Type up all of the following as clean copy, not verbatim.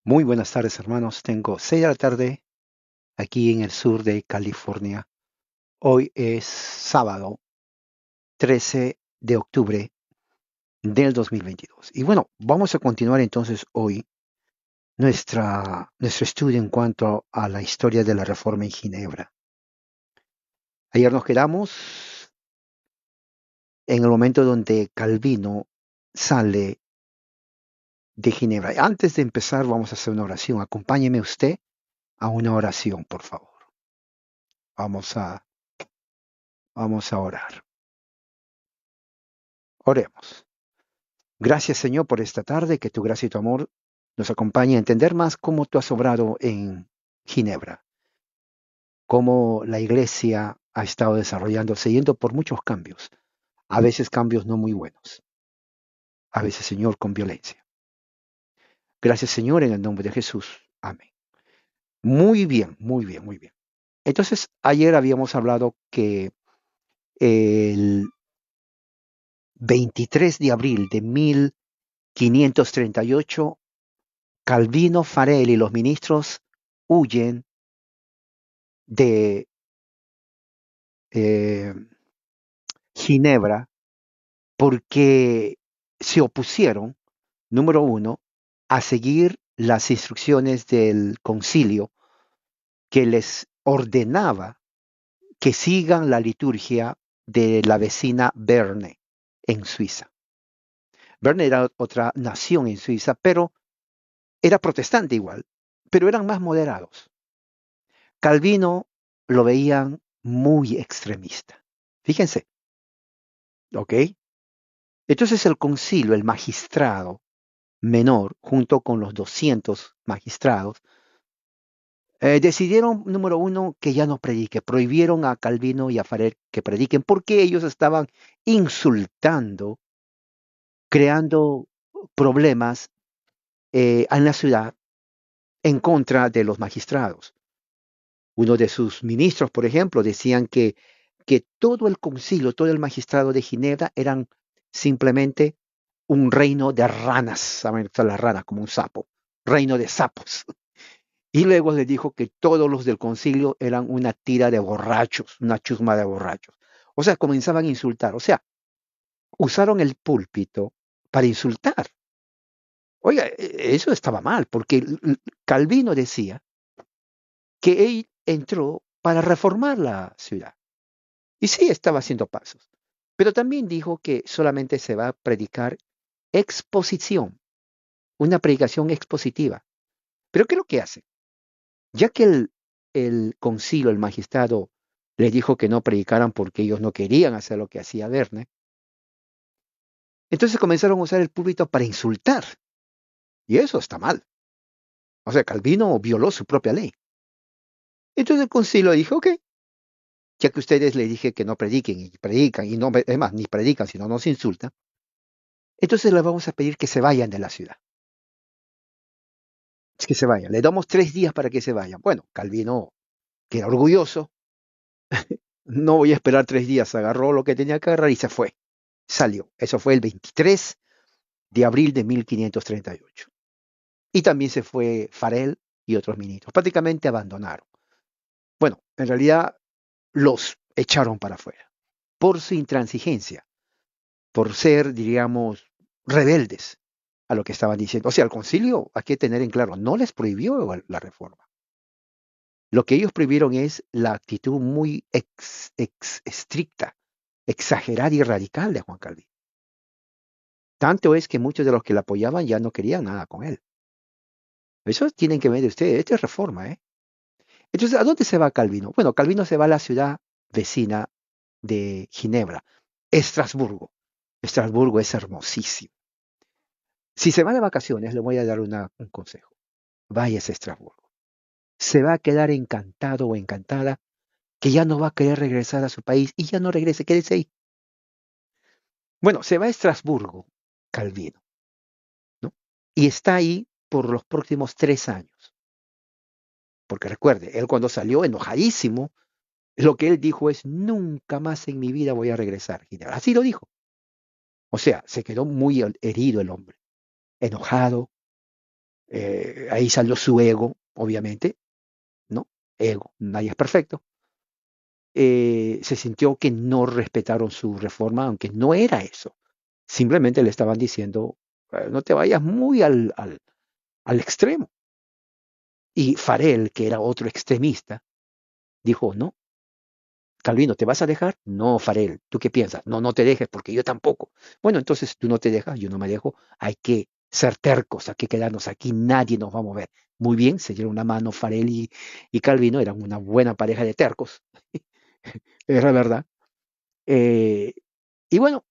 Muy buenas tardes, hermanos. Tengo 6 de la tarde aquí en el sur de California. Hoy es sábado 13 de octubre del 2022. Y bueno, vamos a continuar entonces hoy nuestro estudio en cuanto a la historia de la Reforma en Ginebra. Ayer nos quedamos en el momento donde Calvino sale de Ginebra. Antes de empezar, vamos a hacer una oración. Acompáñeme usted a una oración, por favor. Vamos a, vamos a orar. Oremos. Gracias, Señor, por esta tarde, que tu gracia y tu amor nos acompañe a entender más cómo tú has obrado en Ginebra, cómo la iglesia ha estado desarrollándose, yendo por muchos cambios, a veces cambios no muy buenos, a veces, Señor, con violencia. Gracias, Señor, en el nombre de Jesús. Amén. Muy bien, muy bien, muy bien. Entonces, ayer habíamos hablado que el 23 de abril de 1538, Calvino Farel y los ministros huyen de eh, Ginebra porque se opusieron, número uno, a seguir las instrucciones del concilio que les ordenaba que sigan la liturgia de la vecina Berne en Suiza. Berne era otra nación en Suiza, pero era protestante igual, pero eran más moderados. Calvino lo veían muy extremista. Fíjense, ¿ok? Entonces el concilio, el magistrado menor, junto con los 200 magistrados, decidieron, número uno, que ya no predique. Prohibieron a Calvino y a Farel que prediquen porque ellos estaban insultando, creando problemas en la ciudad en contra de los magistrados. Uno de sus ministros, por ejemplo, decían que todo el concilio, todo el magistrado de Ginebra eran simplemente un reino de ranas, ¿saben? La rana como un sapo, reino de sapos. Y luego les dijo que todos los del concilio eran una tira de borrachos, una chusma de borrachos. O sea, comenzaban a insultar. O sea, usaron el púlpito para insultar. Oiga, eso estaba mal, porque Calvino decía que él entró para reformar la ciudad. Y sí, estaba haciendo pasos. Pero también dijo que solamente se va a predicar exposición, una predicación expositiva. Pero ¿qué es lo que hace? Ya que el concilio, el magistrado, les dijo que no predicaran porque ellos no querían hacer lo que hacía Verne, entonces comenzaron a usar el púlpito para insultar. Y eso está mal. O sea, Calvino violó su propia ley. Entonces el concilio dijo, ok, ya que ustedes le dije que no prediquen y predican, y no, además, ni predican, sino nos insultan, entonces les vamos a pedir que se vayan de la ciudad. Es que se vayan. Le damos 3 días para que se vayan. Bueno, Calvino, que era orgulloso, no voy a esperar 3 días, agarró lo que tenía que agarrar y se fue. Salió. Eso fue el 23 de abril de 1538. Y también se fue Farel y otros ministros. Prácticamente abandonaron. Bueno, en realidad los echaron para afuera por su intransigencia, por ser, diríamos, rebeldes a lo que estaban diciendo. O sea, el concilio, hay que tener en claro, no les prohibió la reforma. Lo que ellos prohibieron es la actitud muy estricta, exagerada y radical de Juan Calvino. Tanto es que muchos de los que la apoyaban ya no querían nada con él. Eso tienen que ver de ustedes, esta es reforma, ¿eh? Entonces, ¿a dónde se va Calvino? Bueno, Calvino se va a la ciudad vecina de Ginebra, Estrasburgo. Estrasburgo es hermosísimo. Si se va de vacaciones, le voy a dar un consejo. Váyase a Estrasburgo. Se va a quedar encantado o encantada que ya no va a querer regresar a su país y ya no regrese, quédese ahí. Bueno, se va a Estrasburgo, Calvino, ¿no? Y está ahí por los próximos 3 años. Porque recuerde, él cuando salió enojadísimo, lo que él dijo es, nunca más en mi vida voy a regresar. Así lo dijo. O sea, se quedó muy herido el hombre, enojado. Ahí salió su ego, obviamente, ¿no? Ego, nadie es perfecto. Se sintió que no respetaron su reforma, aunque no era eso. Simplemente le estaban diciendo, no te vayas muy al extremo. Y Farel, que era otro extremista, dijo, no, Calvino, ¿te vas a dejar? No, Farel, ¿tú qué piensas? No, no te dejes porque yo tampoco. Bueno, entonces tú no te dejas, yo no me dejo, hay que ser tercos, hay que quedarnos aquí, nadie nos va a mover. Muy bien, se dieron una mano Farel y Calvino, eran una buena pareja de tercos, era verdad. Eh, y bueno,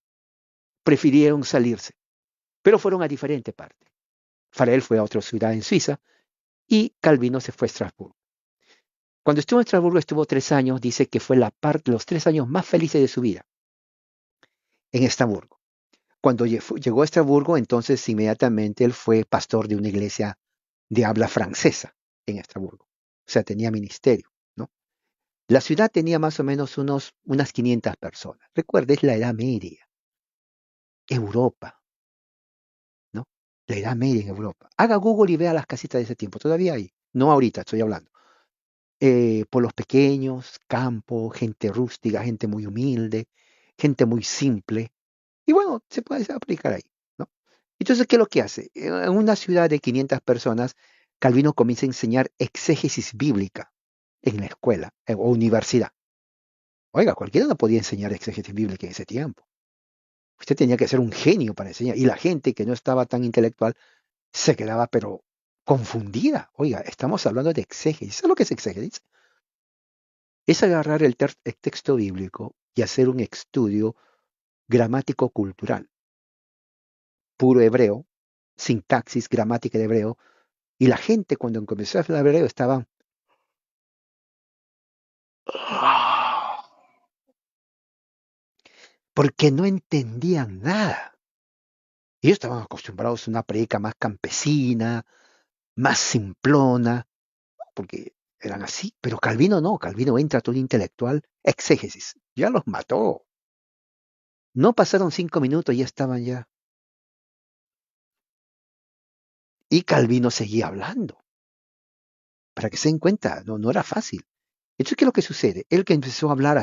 prefirieron salirse, pero fueron a diferente parte. Farel fue a otra ciudad en Suiza y Calvino se fue a Estrasburgo. Cuando estuvo en Estrasburgo estuvo 3 años, dice que fue los 3 años más felices de su vida en Estrasburgo. Cuando llegó a Estrasburgo, entonces inmediatamente él fue pastor de una iglesia de habla francesa en Estrasburgo. O sea, tenía ministerio, ¿no? La ciudad tenía más o menos unas 500 personas. Recuerda, es la Edad Media, Europa, ¿no? La Edad Media en Europa. Haga Google y vea las casitas de ese tiempo. Todavía hay. No ahorita, estoy hablando. Pueblos pequeños, campo, gente rústica, gente muy humilde, gente muy simple. Y bueno, se puede aplicar ahí, ¿no? Entonces, ¿qué es lo que hace? En una ciudad de 500 personas, Calvino comienza a enseñar exégesis bíblica en la escuela o universidad. Oiga, cualquiera no podía enseñar exégesis bíblica en ese tiempo. Usted tenía que ser un genio para enseñar. Y la gente que no estaba tan intelectual se quedaba, pero confundida. Oiga, estamos hablando de exégesis. ¿Sabes lo que es exégesis? Es agarrar el texto bíblico y hacer un estudio gramático cultural, puro hebreo, sintaxis, gramática de hebreo, y la gente cuando comenzó a hablar hebreo estaba porque no entendían nada. Ellos estaban acostumbrados a una predica más campesina, más simplona, porque eran así, pero Calvino no, Calvino entra todo intelectual, exégesis, ya los mató. No pasaron 5 minutos y ya estaban ya. Y Calvino seguía hablando. Para que se den cuenta, no, no era fácil. Entonces, ¿qué es lo que sucede? Él que empezó a hablar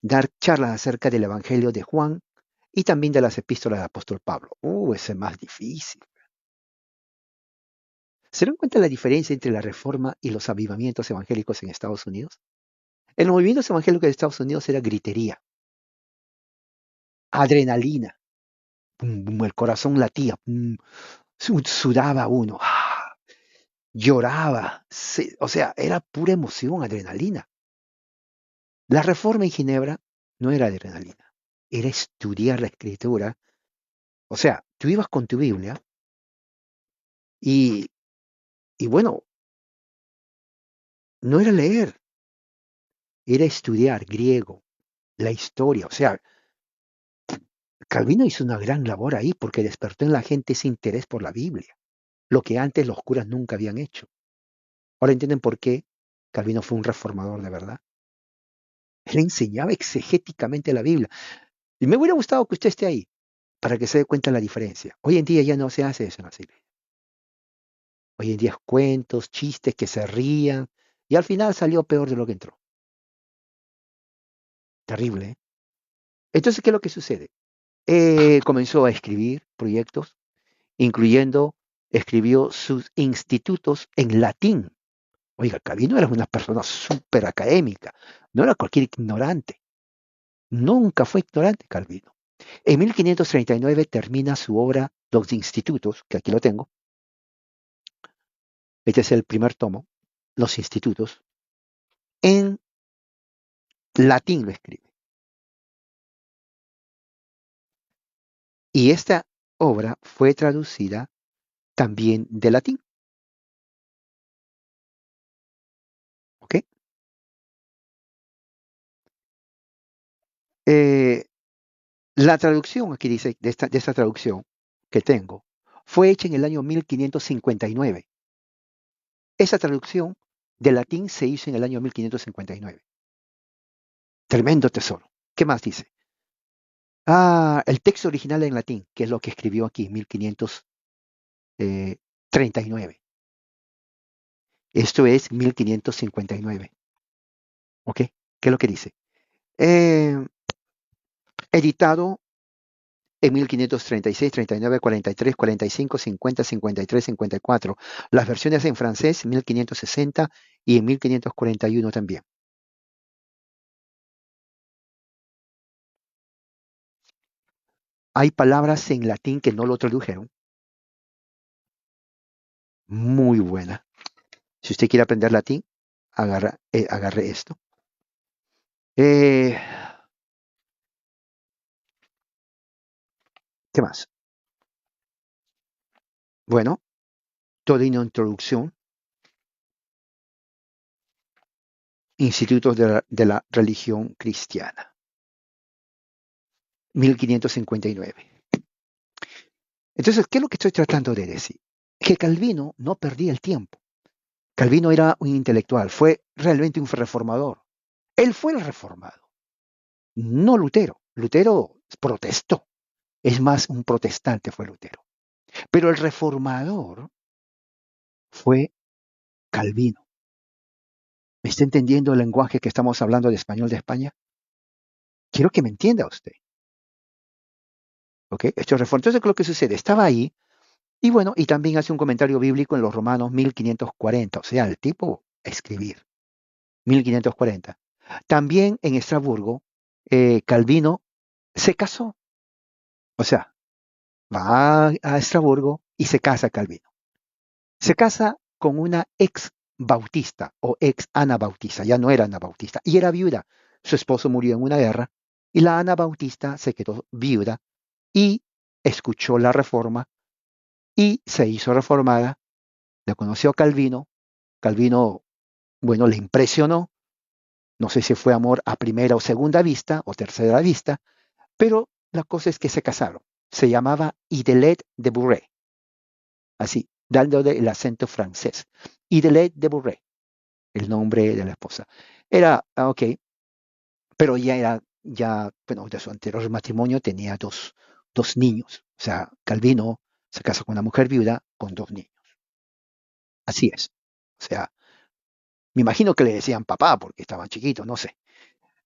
dar charlas acerca del Evangelio de Juan y también de las epístolas del apóstol Pablo. Ese es más difícil. ¿Se dan cuenta la diferencia entre la reforma y los avivamientos evangélicos en Estados Unidos? En los movimientos evangélicos de Estados Unidos era gritería, adrenalina, pum, pum, el corazón latía, pum, sudaba uno, lloraba, o sea, era pura emoción, adrenalina. La reforma en Ginebra no era adrenalina, era estudiar la escritura. O sea, tú ibas con tu Biblia y, y bueno, no era leer, era estudiar griego, la historia. O sea, Calvino hizo una gran labor ahí porque despertó en la gente ese interés por la Biblia, lo que antes los curas nunca habían hecho. Ahora entienden por qué Calvino fue un reformador de verdad. Él enseñaba exegéticamente la Biblia. Y me hubiera gustado que usted esté ahí para que se dé cuenta de la diferencia. Hoy en día ya no se hace eso en las iglesias. Hoy en día es cuentos, chistes que se rían y al final salió peor de lo que entró. Terrible, ¿eh? Entonces, ¿qué es lo que sucede? Comenzó a escribir proyectos, incluyendo, escribió sus institutos en latín. Oiga, Calvino era una persona súper académica, no era cualquier ignorante. Nunca fue ignorante Calvino. En 1539 termina su obra Los Institutos, que aquí lo tengo. Este es el primer tomo, Los Institutos. En latín lo escribe. Y esta obra fue traducida también de latín. ¿Ok? Eh, la traducción, aquí dice, de esta traducción que tengo, fue hecha en el año 1559. Esa traducción de latín se hizo en el año 1559. Tremendo tesoro. ¿Qué más dice? El texto original en latín, que es lo que escribió aquí en 1539. 39. Esto es 1559. ¿Ok? ¿Qué es lo que dice? Eh, editado en 1536, 39, 43, 45, 50, 53, 54. Las versiones en francés, 1560 y en 1541 también. Hay palabras en latín que no lo tradujeron. Muy buena. Si usted quiere aprender latín, agarre esto. Eh, ¿Qué más? Bueno, toda una introducción, institutos de la religión cristiana, 1559. Entonces, ¿qué es lo que estoy tratando de decir? Que Calvino no perdía el tiempo. Calvino era un intelectual, fue realmente un reformador. Él fue el reformado, no Lutero. Lutero protestó. Es más, un protestante fue Lutero. Pero el reformador fue Calvino. ¿Me está entendiendo el lenguaje que estamos hablando de español de España? Quiero que me entienda usted. ¿Ok? Entonces, ¿qué es lo que sucede? Estaba ahí y bueno, y también hace un comentario bíblico en los Romanos 1540. O sea, el tipo escribir. 1540. También en Estrasburgo, Calvino se casó. O sea, va a Estrasburgo y se casa Calvino. Se casa con una ex bautista o ex anabautista, ya no era anabautista, y era viuda. Su esposo murió en una guerra y la anabautista se quedó viuda y escuchó la reforma y se hizo reformada. Le conoció a Calvino. Calvino, bueno, le impresionó. No sé si fue amor a primera o segunda vista o tercera vista, pero la cosa es que se casaron. Se llamaba Idelette de Bourret, así, dándole el acento francés. Idelette de Bourret, el nombre de la esposa. Era, ok, pero ya era, ya, bueno, de su anterior matrimonio tenía dos niños. O sea, Calvino se casó con una mujer viuda con dos niños. Así es. O sea, me imagino que le decían papá porque estaban chiquitos, no sé.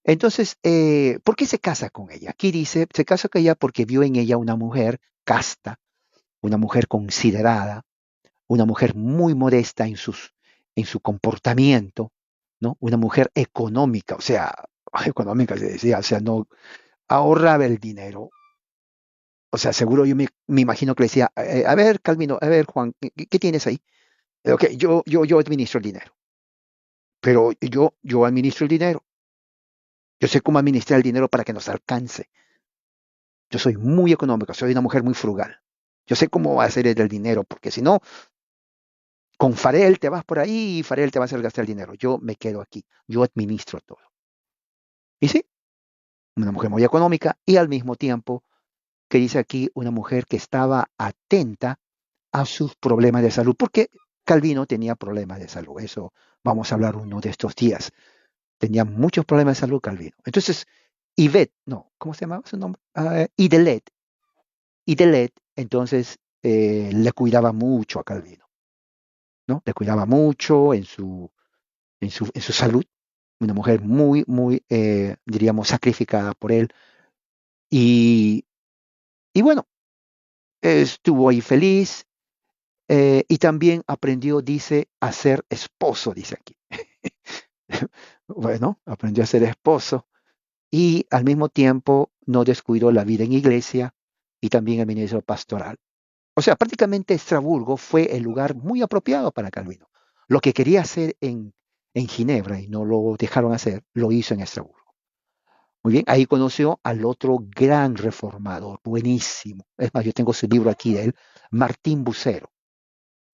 Entonces, ¿por qué se casa con ella? Aquí dice, se casa con ella porque vio en ella una mujer casta, una mujer considerada, una mujer muy modesta en su comportamiento, ¿no? Una mujer económica, o sea, económica se decía, o sea, no ahorraba el dinero. O sea, seguro yo me imagino que le decía, a ver, Calvino, a ver, Juan, ¿qué tienes ahí? Ok, yo administro el dinero, pero yo administro el dinero. Yo sé cómo administrar el dinero para que nos alcance. Yo soy muy económico, soy una mujer muy frugal. Yo sé cómo hacer el dinero, porque si no, con Farel te vas por ahí y Farel te va a hacer gastar el dinero. Yo me quedo aquí, yo administro todo. Y sí, una mujer muy económica y al mismo tiempo, que dice aquí, una mujer que estaba atenta a sus problemas de salud, porque Calvino tenía problemas de salud. Eso vamos a hablar uno de estos días. Tenía muchos problemas de salud Calvino. Entonces, Yvette, no, ¿cómo se llamaba su nombre? Idelette, entonces, le cuidaba mucho a Calvino, ¿no? Le cuidaba mucho en su salud, una mujer muy, muy, diríamos, sacrificada por él. Y, y bueno, estuvo ahí feliz y también aprendió, dice, a ser esposo, dice aquí. Bueno, aprendió a ser esposo y al mismo tiempo no descuidó la vida en iglesia y también el ministerio pastoral. O sea, prácticamente Estrasburgo fue el lugar muy apropiado para Calvino. Lo que quería hacer en Ginebra y no lo dejaron hacer, lo hizo en Estrasburgo. Muy bien, ahí conoció al otro gran reformador, buenísimo. Es más, yo tengo su libro aquí de él, Martín Bucero.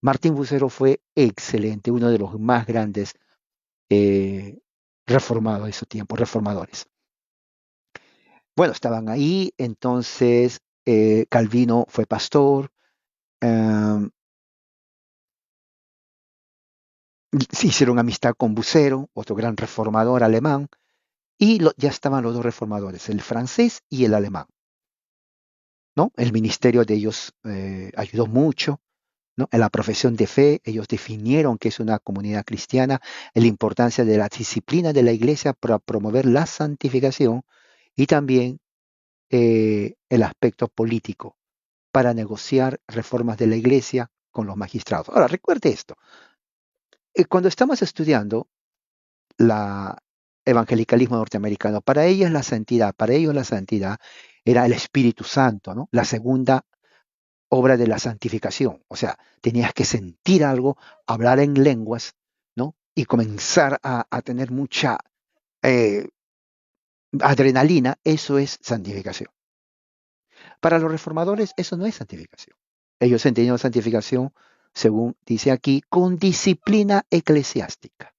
Martín Bucero fue excelente, uno de los más grandes eh, reformados de su tiempo, reformadores. Bueno, estaban ahí, entonces Calvino fue pastor, eh, se hicieron amistad con Bucero, otro gran reformador alemán, y ya estaban los dos reformadores, el francés y el alemán, ¿no? El ministerio de ellos ayudó mucho. ¿no? En la profesión de fe, ellos definieron que es una comunidad cristiana, la importancia de la disciplina de la iglesia para promover la santificación y también el aspecto político para negociar reformas de la iglesia con los magistrados. Ahora, recuerde esto, cuando estamos estudiando la evangelicalismo norteamericano, para ellos la santidad era el Espíritu Santo, ¿no? La segunda obra de la santificación. O sea, tenías que sentir algo, hablar en lenguas, ¿no? Y comenzar a tener mucha eh, adrenalina, eso es santificación. Para los reformadores, eso no es santificación. Ellos entendieron santificación, según dice aquí, con disciplina eclesiástica.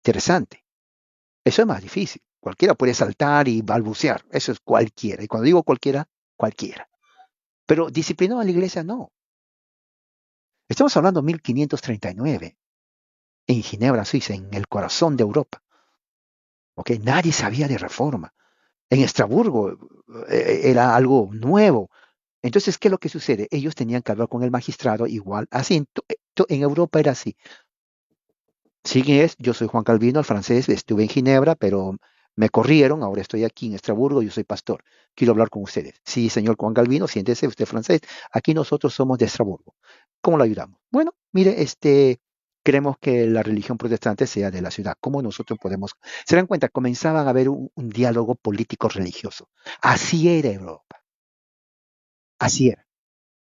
Interesante. Eso es más difícil. Cualquiera puede saltar y balbucear. Eso es cualquiera. Y cuando digo cualquiera, cualquiera. Pero disciplinado en la iglesia, no. Estamos hablando de 1539, en Ginebra, Suiza, en el corazón de Europa. ¿Ok? Nadie sabía de reforma. En Estrasburgo era algo nuevo. Entonces, ¿qué es lo que sucede? Ellos tenían que hablar con el magistrado igual. Así, en Europa era así. Sí, yo soy Juan Calvino, el francés, estuve en Ginebra, pero me corrieron, ahora estoy aquí en Estrasburgo, yo soy pastor. Quiero hablar con ustedes. Sí, señor Juan Calvino, siéntese, usted es francés. Aquí nosotros somos de Estrasburgo. ¿Cómo lo ayudamos? Bueno, mire, queremos que la religión protestante sea de la ciudad. ¿Cómo nosotros podemos? Se dan cuenta, comenzaban a haber un diálogo político-religioso. Así era Europa, así era.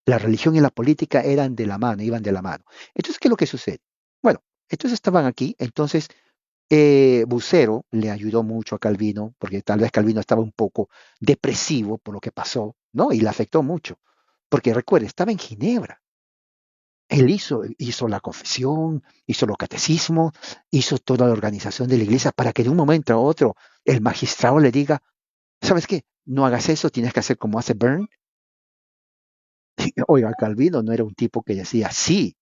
La religión y la política eran de la mano, iban de la mano. Entonces, ¿qué es lo que sucede? Bueno, entonces estaban aquí, entonces Bucero le ayudó mucho a Calvino, porque tal vez Calvino estaba un poco depresivo por lo que pasó, ¿no? Y le afectó mucho. Porque recuerde, estaba en Ginebra. Él hizo la confesión, hizo los catecismos, hizo toda la organización de la iglesia para que de un momento a otro el magistrado le diga, ¿sabes qué? No hagas eso, tienes que hacer como hace Byrne. Oiga, Calvino no era un tipo que decía sí.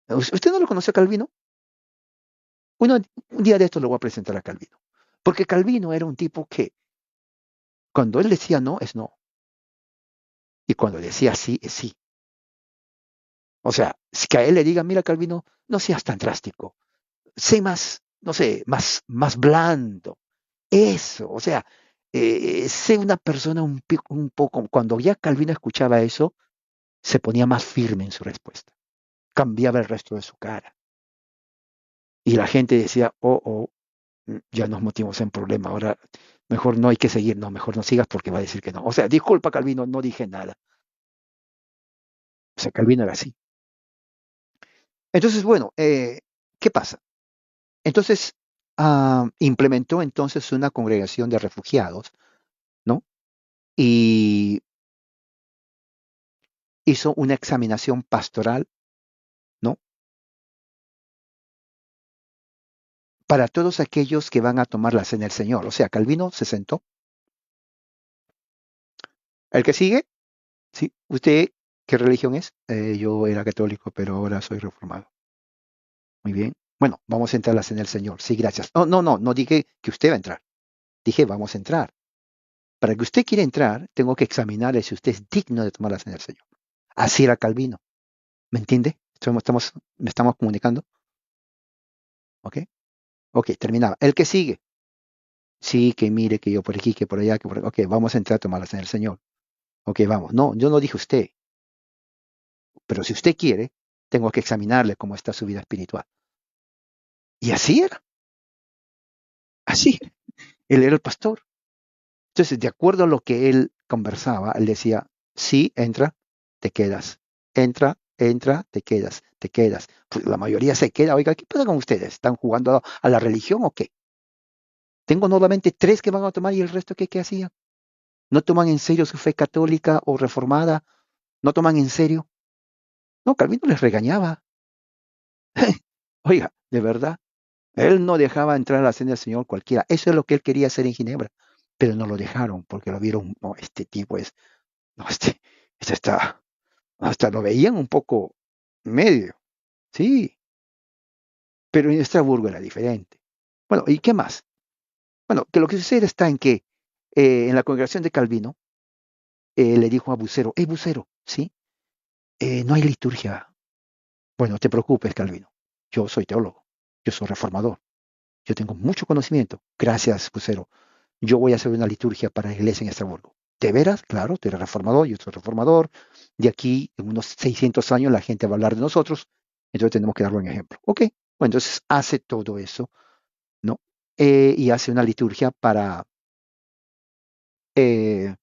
¿Usted no lo conoce a Calvino? Un día de esto lo voy a presentar a Calvino. Porque Calvino era un tipo que cuando él decía no, es no. Y cuando decía sí, es sí. O sea, si que a él le diga, mira, Calvino, no seas tan drástico. Sé más, no sé, más blando. Eso, o sea, sé una persona un poco, cuando ya Calvino escuchaba eso, se ponía más firme en su respuesta. Cambiaba el resto de su cara. Y la gente decía, ya nos metimos en problema, ahora mejor no hay que seguir, no, mejor no sigas porque va a decir que no. O sea, disculpa, Calvino, no dije nada. O sea, Calvino era así. Entonces, bueno, ¿qué pasa? Entonces, implementó entonces una congregación de refugiados, ¿no? Y hizo una examinación pastoral, ¿no? Para todos aquellos que van a tomar la cena del Señor. O sea, Calvino se sentó. El que sigue, ¿sí? ¿Usted qué religión es? Yo era católico, pero ahora soy reformado. Muy bien. Bueno, vamos a entrar a la cena del Señor. Sí, gracias. No dije que usted va a entrar. Dije, vamos a entrar. Para que usted quiera entrar, tengo que examinarle si usted es digno de tomar la cena del Señor. Así era Calvino. ¿Me entiende? Me estamos comunicando. ¿Ok? Ok, terminaba. El que sigue. Sí, que mire, que yo por aquí, que por allá, que por... Ok, vamos a entrar a tomar la cena del Señor. Ok, vamos. No, yo no dije usted. Pero si usted quiere, tengo que examinarle cómo está su vida espiritual. Y así era. Así. Él era el pastor. Entonces, de acuerdo a lo que él conversaba, él decía, sí, entra, te quedas. Entra, te quedas, te quedas. Pues la mayoría se queda. Oiga, ¿qué pasa con ustedes? ¿Están jugando a la religión o qué? Tengo nuevamente tres que van a tomar y el resto ¿qué hacían? ¿No toman en serio su fe católica o reformada? ¿No toman en serio? No, Calvino les regañaba. Oiga, de verdad, él no dejaba entrar a la cena del Señor cualquiera. Eso es lo que él quería hacer en Ginebra, pero no lo dejaron porque lo vieron, no, este tipo es, no, este está, hasta lo veían un poco medio, sí, pero en Estrasburgo era diferente. Bueno, ¿y qué más? Bueno, que lo que sucede está en que en la congregación de Calvino le dijo a Bucero, hey Bucero, ¿sí? no hay liturgia. Bueno, no te preocupes, Calvino. Yo soy teólogo, yo soy reformador, yo tengo mucho conocimiento. Gracias, Lucero. Yo voy a hacer una liturgia para la iglesia en Estrasburgo. ¿De veras? Claro, tú eres reformador, yo soy reformador. De aquí, en unos 600 años, la gente va a hablar de nosotros, entonces tenemos que dar buen ejemplo. Ok, bueno, entonces hace todo eso, ¿no? Y hace una liturgia eh,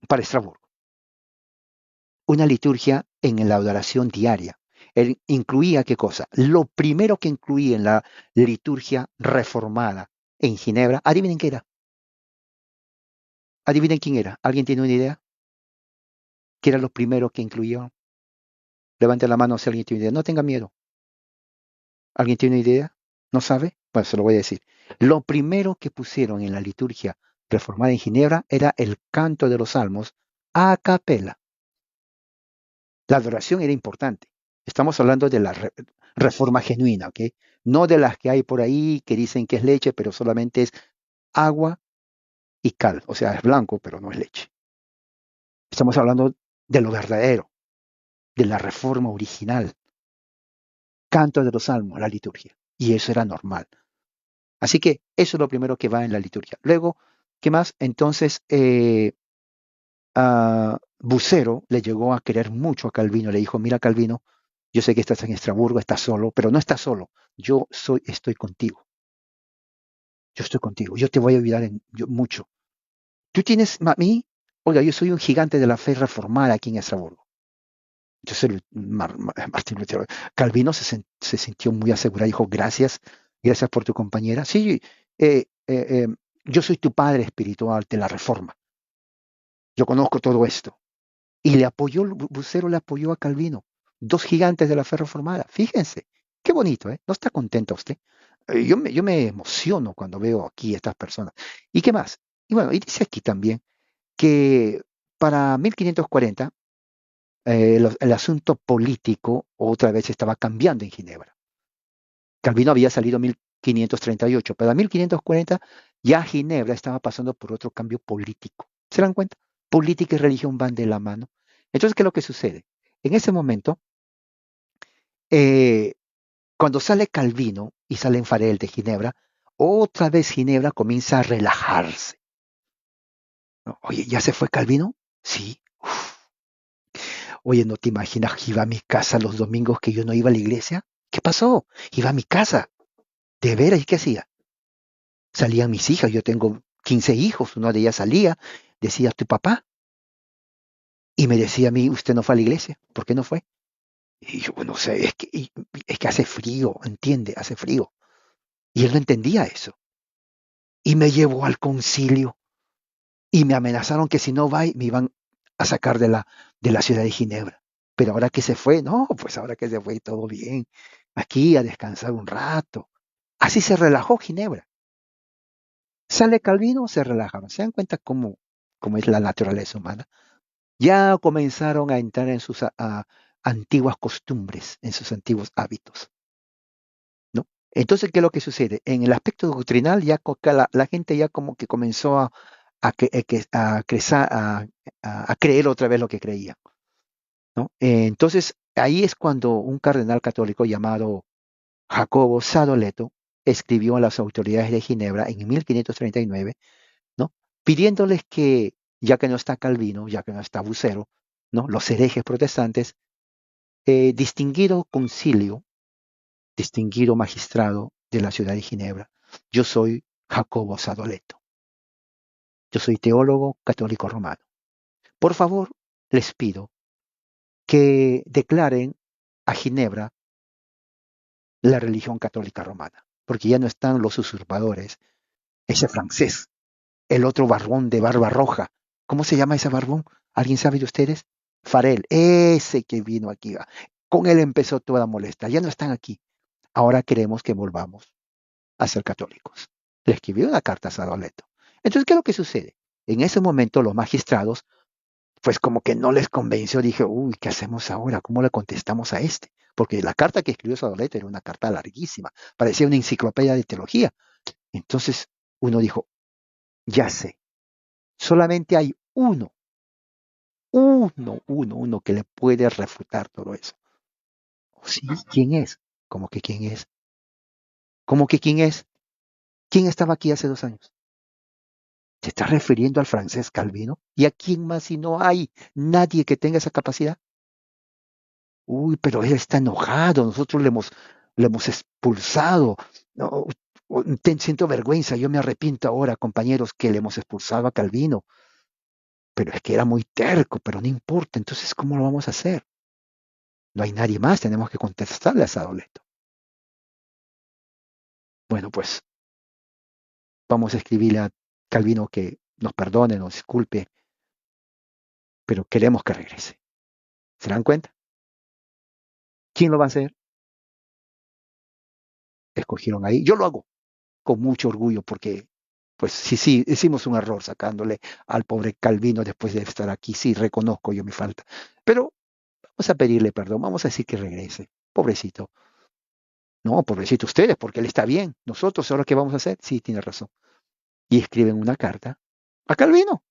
para Estrasburgo. Una liturgia en la adoración diaria. Él incluía qué cosa? Lo primero que incluía en la liturgia reformada en Ginebra, adivinen qué era. Adivinen quién era. ¿Alguien tiene una idea? ¿Qué era lo primero que incluyó? Levante la mano si alguien tiene idea. No tenga miedo. ¿Alguien tiene idea? ¿No sabe? Pues se lo voy a decir. Lo primero que pusieron en la liturgia reformada en Ginebra era el canto de los salmos a capela. La adoración era importante. Estamos hablando de la reforma genuina, ¿ok? No de las que hay por ahí que dicen que es leche, pero solamente es agua y cal. O sea, es blanco, pero no es leche. Estamos hablando de lo verdadero, de la reforma original. Canto de los salmos, la liturgia. Y eso era normal. Así que eso es lo primero que va en la liturgia. Luego, ¿qué más? Entonces, Bucero le llegó a querer mucho a Calvino. Le dijo, mira Calvino, yo sé que estás en Estrasburgo, estás solo, pero no estás solo. Estoy contigo. Yo estoy contigo. Yo te voy a ayudar mucho. Tú tienes a mí, oiga, yo soy un gigante de la fe reformada aquí en Estrasburgo. Entonces Martín Lutero, Calvino se sintió muy asegurado. Dijo, gracias por tu compañera. Sí, yo soy tu padre espiritual de la reforma. Yo conozco todo esto. Y Bucero le apoyó a Calvino. Dos gigantes de la fe reformada. Fíjense, qué bonito, ¿eh? ¿No está contento usted? Yo me emociono cuando veo aquí a estas personas. ¿Y qué más? Y bueno, y dice aquí también que para 1540 el asunto político otra vez estaba cambiando en Ginebra. Calvino había salido en 1538, pero en 1540 ya Ginebra estaba pasando por otro cambio político. ¿Se dan cuenta? Política y religión van de la mano. Entonces, ¿qué es lo que sucede? En ese momento, eh, cuando sale Calvino y sale Farel de Ginebra, otra vez Ginebra comienza a relajarse. ¿No? Oye, ¿ya se fue Calvino? Sí. Uf. Oye, ¿no te imaginas que iba a mi casa los domingos que yo no iba a la iglesia? ¿Qué pasó? Iba a mi casa. ¿De veras? ¿Y qué hacía? Salían mis hijas, yo tengo 15 hijos, una de ellas salía, decía tu papá, y me decía a mí, usted no fue a la iglesia, ¿por qué no fue? Y yo, bueno, sé, es que hace frío, entiende, hace frío. Y él no entendía eso. Y me llevó al concilio y me amenazaron que si no va, me iban a sacar de la ciudad de Ginebra. Pero ahora que se fue, no, pues ahora que se fue, todo bien. Aquí a descansar un rato. Así se relajó Ginebra. Sale Calvino, se relajaron. ¿Se dan cuenta cómo es la naturaleza humana? Ya comenzaron a entrar en sus antiguas costumbres, en sus antiguos hábitos, ¿no? Entonces, ¿qué es lo que sucede? En el aspecto doctrinal, ya la gente ya como que comenzó a creer otra vez lo que creía, ¿no? Entonces, ahí es cuando un cardenal católico llamado Jacobo Sadoleto escribió a las autoridades de Ginebra en 1539, ¿no? Pidiéndoles que, ya que no está Calvino, ya que no está Bucero, ¿no? Los herejes protestantes, distinguido concilio, distinguido magistrado de la ciudad de Ginebra, yo soy Jacobo Sadoleto, yo soy teólogo católico romano. Por favor, les pido que declaren a Ginebra la religión católica romana, porque ya no están los usurpadores, ese francés, el otro barbón de barba roja. ¿Cómo se llama ese barbón? ¿Alguien sabe de ustedes? Farel, ese que vino aquí. Con él empezó toda molestia. Ya no están aquí. Ahora queremos que volvamos a ser católicos. Le escribió una carta a Sadoleto. Entonces, ¿qué es lo que sucede? En ese momento los magistrados, pues como que no les convenció, dije, uy, ¿qué hacemos ahora? ¿Cómo le contestamos a este? Porque la carta que escribió Sadoleto era una carta larguísima, parecía una enciclopedia de teología. Entonces uno dijo, ya sé, solamente hay uno que le puede refutar todo eso. Sí, ¿quién es? ¿Cómo que quién es? ¿Cómo que quién es? ¿Quién estaba aquí hace 2 años? ¿Te estás refiriendo al francés Calvino? ¿Y a quién más si no hay nadie que tenga esa capacidad? Uy, pero él está enojado, nosotros le hemos expulsado. No, siento vergüenza, yo me arrepiento ahora, compañeros, que le hemos expulsado a Calvino, pero es que era muy terco, pero no importa, entonces, ¿cómo lo vamos a hacer? No hay nadie más, tenemos que contestarle a Sadoleto. Bueno, pues vamos a escribirle a Calvino que nos perdone, nos disculpe, pero queremos que regrese. ¿Se dan cuenta? ¿Quién lo va a hacer? Escogieron ahí. Yo lo hago con mucho orgullo porque, pues sí, sí, hicimos un error sacándole al pobre Calvino después de estar aquí. Sí, reconozco yo mi falta. Pero vamos a pedirle perdón, vamos a decir que regrese. Pobrecito. No, pobrecito ustedes, porque él está bien. Nosotros, ¿ahora qué vamos a hacer? Sí, tiene razón. Y escriben una carta a Calvino.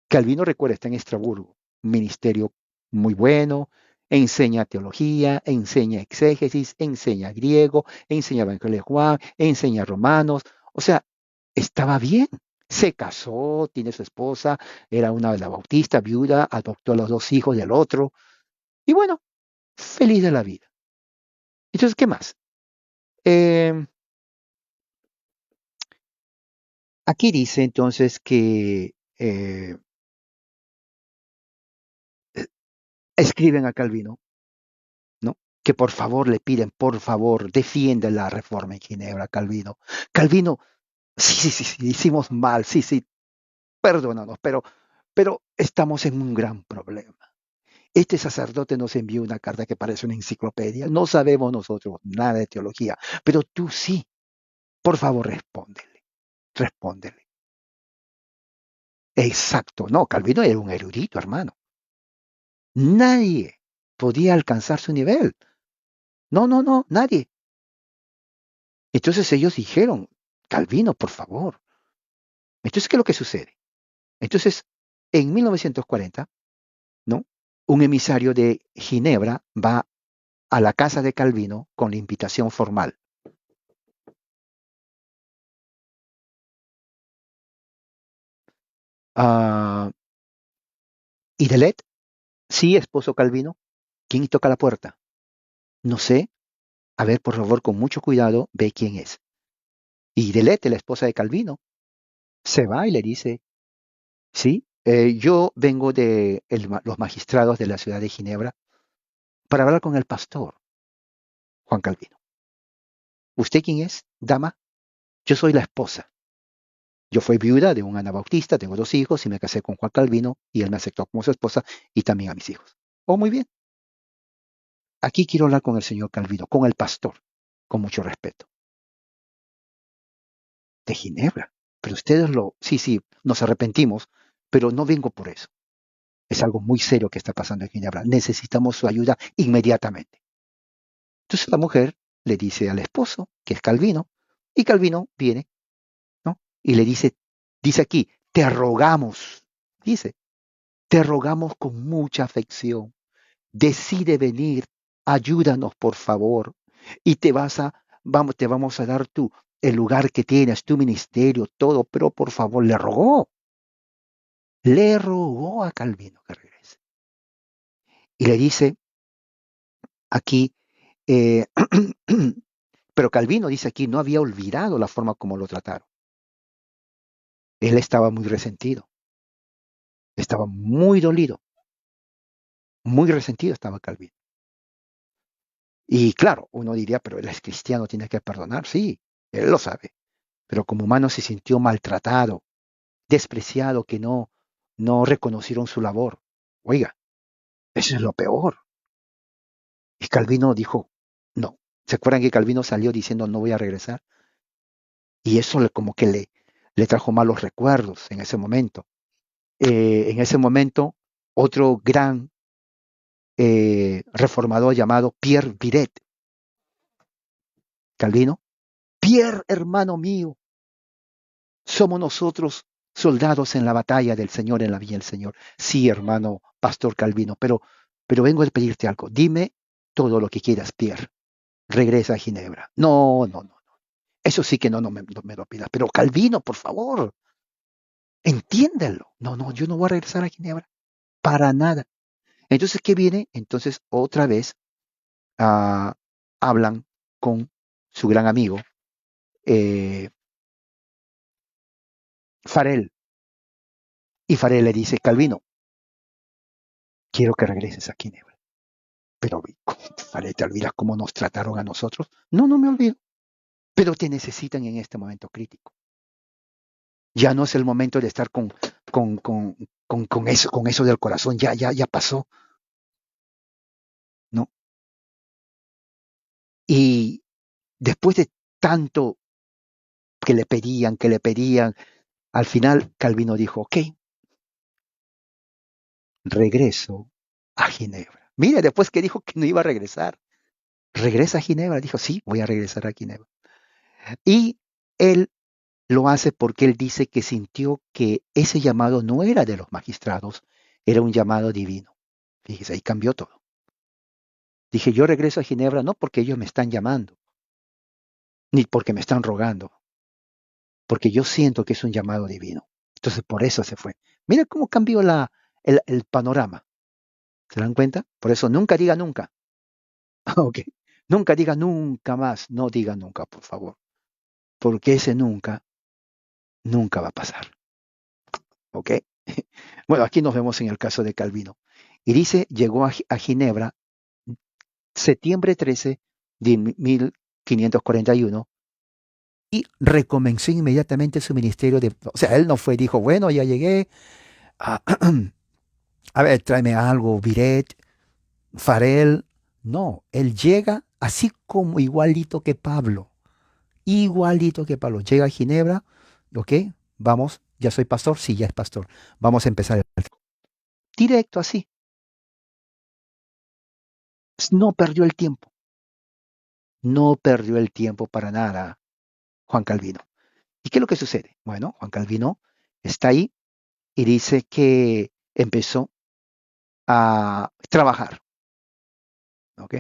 Calvino, recuerda, está en Estrasburgo, un ministerio muy bueno, enseña teología, enseña exégesis, enseña griego, enseña Evangelio de Juan, enseña romanos, o sea, estaba bien. Se casó, tiene su esposa, era una de la bautista, viuda, adoptó a los 2 hijos del otro, y bueno, feliz de la vida. Entonces, ¿qué más? Eh, Aquí dice entonces que escriben a Calvino, ¿no? Que por favor le piden, por favor, defienda la reforma en Ginebra, Calvino. Calvino, sí, sí, sí, sí, hicimos mal, sí, sí, perdónanos, pero estamos en un gran problema. Este sacerdote nos envió una carta que parece una enciclopedia. No sabemos nosotros nada de teología, pero tú sí. Por favor, respóndele, respóndele. Exacto, no, Calvino era un erudito, hermano. Nadie podía alcanzar su nivel. No, no, no, nadie. Entonces ellos dijeron, Calvino, por favor. Entonces, ¿qué es lo que sucede? Entonces, en 1940, ¿no? Un emisario de Ginebra va a la casa de Calvino con la invitación formal. Ah, ¿Y Delet? Sí, esposo Calvino. ¿Quién toca la puerta? No sé. A ver, por favor, con mucho cuidado, ve quién es. Y Delet, la esposa de Calvino, se va y le dice, sí, yo vengo de los magistrados de la ciudad de Ginebra para hablar con el pastor, Juan Calvino. ¿Usted quién es, dama? Yo soy la esposa. Yo fui viuda de un anabautista, tengo 2 hijos y me casé con Juan Calvino y él me aceptó como su esposa y también a mis hijos. Oh, muy bien. Aquí quiero hablar con el señor Calvino, con el pastor, con mucho respeto. De Ginebra. Pero ustedes sí, sí, nos arrepentimos, pero no vengo por eso. Es algo muy serio que está pasando en Ginebra. Necesitamos su ayuda inmediatamente. Entonces la mujer le dice al esposo, que es Calvino, y Calvino viene, ¿no? Y le dice aquí, te rogamos, dice, te rogamos con mucha afección, decide venir, ayúdanos por favor, y te vamos a dar el lugar que tienes, tu ministerio, todo, pero por favor, le rogó a Calvino que regrese. Y le dice aquí, eh, pero Calvino dice aquí, no había olvidado la forma como lo trataron. Él estaba muy resentido, estaba muy dolido, muy resentido estaba Calvino. Y claro, uno diría, pero él es cristiano, tiene que perdonar. Sí, él lo sabe. Pero como humano se sintió maltratado, despreciado, que no reconocieron su labor. Oiga, eso es lo peor. Y Calvino dijo, no. ¿Se acuerdan que Calvino salió diciendo no voy a regresar? Y eso como que le trajo malos recuerdos en ese momento. En ese momento, otro gran reformador llamado Pierre Viret, Calvino, Pierre, hermano mío, somos nosotros soldados en la batalla del Señor, en la villa del Señor. Sí, hermano Pastor Calvino, pero vengo a pedirte algo. Dime todo lo que quieras, Pierre. Regresa a Ginebra. No, no, no. Eso sí que no me lo pidas. Pero Calvino, por favor, entiéndelo. No, no, yo no voy a regresar a Ginebra. Para nada. Entonces, ¿qué viene? Entonces, otra vez ah, hablan con su gran amigo, eh, Farel. Y Farel le dice, Calvino, quiero que regreses a Ginebra. Pero, Farel, ¿te olvidas cómo nos trataron a nosotros? No, no me olvido. Pero te necesitan en este momento crítico. Ya no es el momento de estar con, con, con eso del corazón. Ya pasó, ¿no? Y después de tanto que le pedían, al final Calvino dijo, ok, regreso a Ginebra. Mira, después que dijo que no iba a regresar, regresa a Ginebra. Dijo, sí, voy a regresar a Ginebra. Y él lo hace porque él dice que sintió que ese llamado no era de los magistrados, era un llamado divino. Fíjese, ahí cambió todo. Dije, yo regreso a Ginebra no porque ellos me están llamando, ni porque me están rogando, porque yo siento que es un llamado divino. Entonces, por eso se fue. Mira cómo cambió el panorama. ¿Se dan cuenta? Por eso nunca diga nunca. Ok. Nunca diga nunca más. No diga nunca, por favor. Porque ese nunca, nunca va a pasar. ¿Ok? Bueno, aquí nos vemos en el caso de Calvino. Y dice, llegó a Ginebra septiembre 13 de 1541 y recomenzó inmediatamente su ministerio de, o sea, él no fue, dijo, bueno, ya llegué, a, a ver, tráeme algo, Viret, Farel. No, él llega así como igualito que Pablo, llega a Ginebra, ok, vamos, ya soy pastor, sí, ya es pastor, vamos a empezar directo así, no perdió el tiempo, no perdió el tiempo para nada Juan Calvino. ¿Y qué es lo que sucede? Bueno, Juan Calvino está ahí y dice que empezó a trabajar, ¿ok?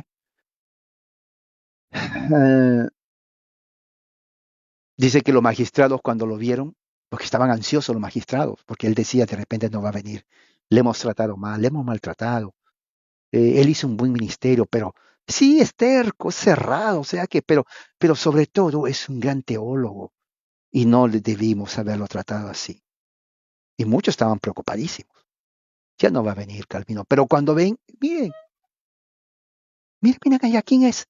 Eh, dice que los magistrados cuando lo vieron, porque estaban ansiosos los magistrados, porque él decía de repente no va a venir, le hemos tratado mal, le hemos maltratado, él hizo un buen ministerio, pero sí es terco, es cerrado, o sea que, pero sobre todo es un gran teólogo y no le debimos haberlo tratado así. Y muchos estaban preocupadísimos. Ya no va a venir Calvino, pero cuando ven, miren allá, ¿quién es?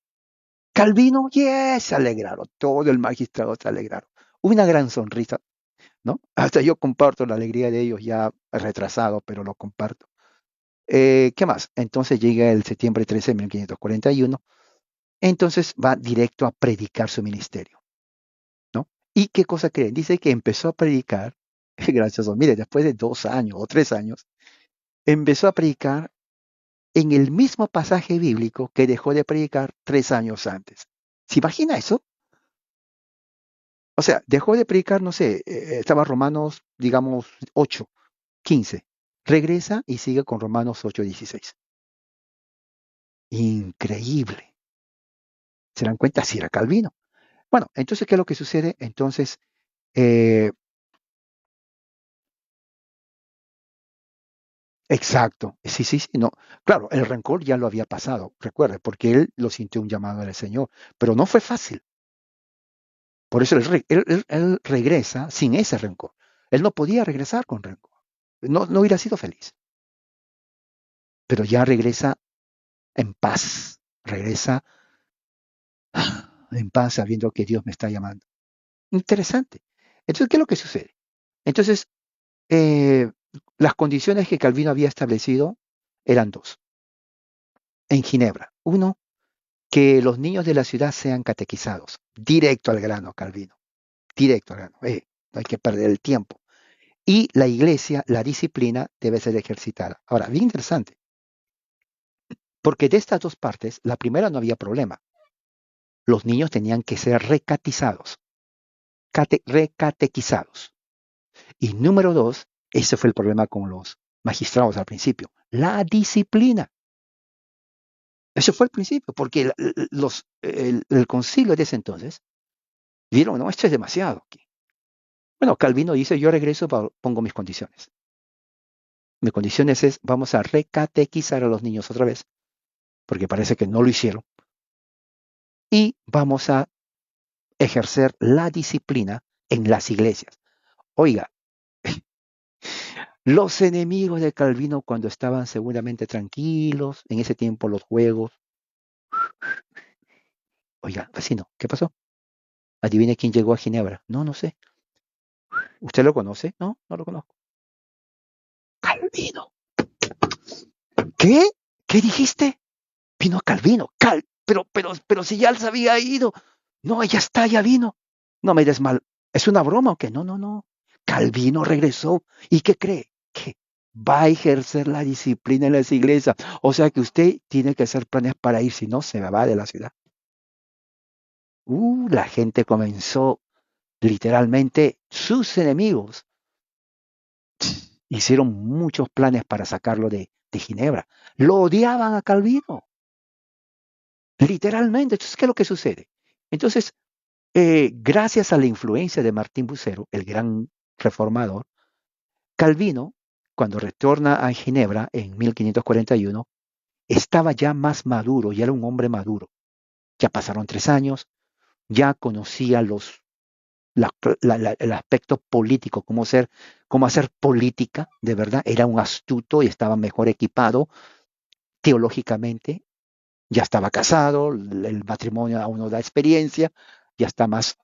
Calvino, yes, se alegraron, todo el magistrado se alegraron. Una gran sonrisa, ¿no? Hasta yo comparto la alegría de ellos ya retrasado, pero lo comparto. ¿Qué más? Entonces llega el septiembre 13 de 1541, entonces va directo a predicar su ministerio, ¿no? ¿Y qué cosa creen? Dice que empezó a predicar, gracioso, mire, después de 2 años o 3 años, empezó a predicar en el mismo pasaje bíblico que dejó de predicar 3 años antes. ¿Se imagina eso? O sea, dejó de predicar, no sé, estaba Romanos, digamos, 8:15. Regresa y sigue con Romanos 8:16. Increíble. ¿Se dan cuenta? Si era Calvino. Bueno, entonces, ¿qué es lo que sucede? Entonces, eh, exacto. Sí, sí, sí, no. Claro, el rencor ya lo había pasado, recuerde, porque él lo sintió un llamado del Señor, pero no fue fácil. Por eso él regresa sin ese rencor. Él no podía regresar con rencor. No, no hubiera sido feliz. Pero ya regresa en paz. Regresa en paz sabiendo que Dios me está llamando. Interesante. Entonces, ¿qué es lo que sucede? Entonces, eh, las condiciones que Calvino había establecido eran dos. En Ginebra. Uno, que los niños de la ciudad sean catequizados. Directo al grano, Calvino. Directo al grano. No hay que perder el tiempo. Y la iglesia, la disciplina, debe ser ejercitada. Ahora, bien interesante, porque de estas dos partes, la primera no había problema. Los niños tenían que ser recatequizados. Recatequizados. Y número dos, ese fue el problema con los magistrados al principio? La disciplina. Ese fue el principio, porque el concilio de ese entonces vieron, no, esto es demasiado aquí. Bueno, Calvino dice, yo regreso, pongo mis condiciones. Mis condiciones es, vamos a recatequizar a los niños otra vez, porque parece que no lo hicieron, y vamos a ejercer la disciplina en las iglesias. Oiga, los enemigos de Calvino cuando estaban seguramente tranquilos, en ese tiempo los juegos. Oiga, vecino, ¿qué pasó? Adivine quién llegó a Ginebra. No, no sé. ¿Usted lo conoce? No, no lo conozco. Calvino. ¿Qué? ¿Qué dijiste? Vino Calvino. Pero si ya se había ido. No, ya está, ya vino. No me des mal. ¿Es una broma o qué? No, no, no. Calvino regresó. ¿Y qué cree? Que va a ejercer la disciplina en las iglesias. O sea que usted tiene que hacer planes para ir, si no, se va de la ciudad. La gente comenzó literalmente, sus enemigos hicieron muchos planes para sacarlo de Ginebra. Lo odiaban a Calvino, literalmente. Entonces, ¿qué es lo que sucede? Entonces, gracias a la influencia de Martín Bucero, el gran reformador, Calvino, cuando retorna a Ginebra en 1541, estaba ya más maduro, ya era un hombre maduro. Ya pasaron 3 años, ya conocía el aspecto político, cómo hacer política, de verdad, era un astuto y estaba mejor equipado teológicamente, ya estaba casado, el matrimonio aún no da experiencia, ya está más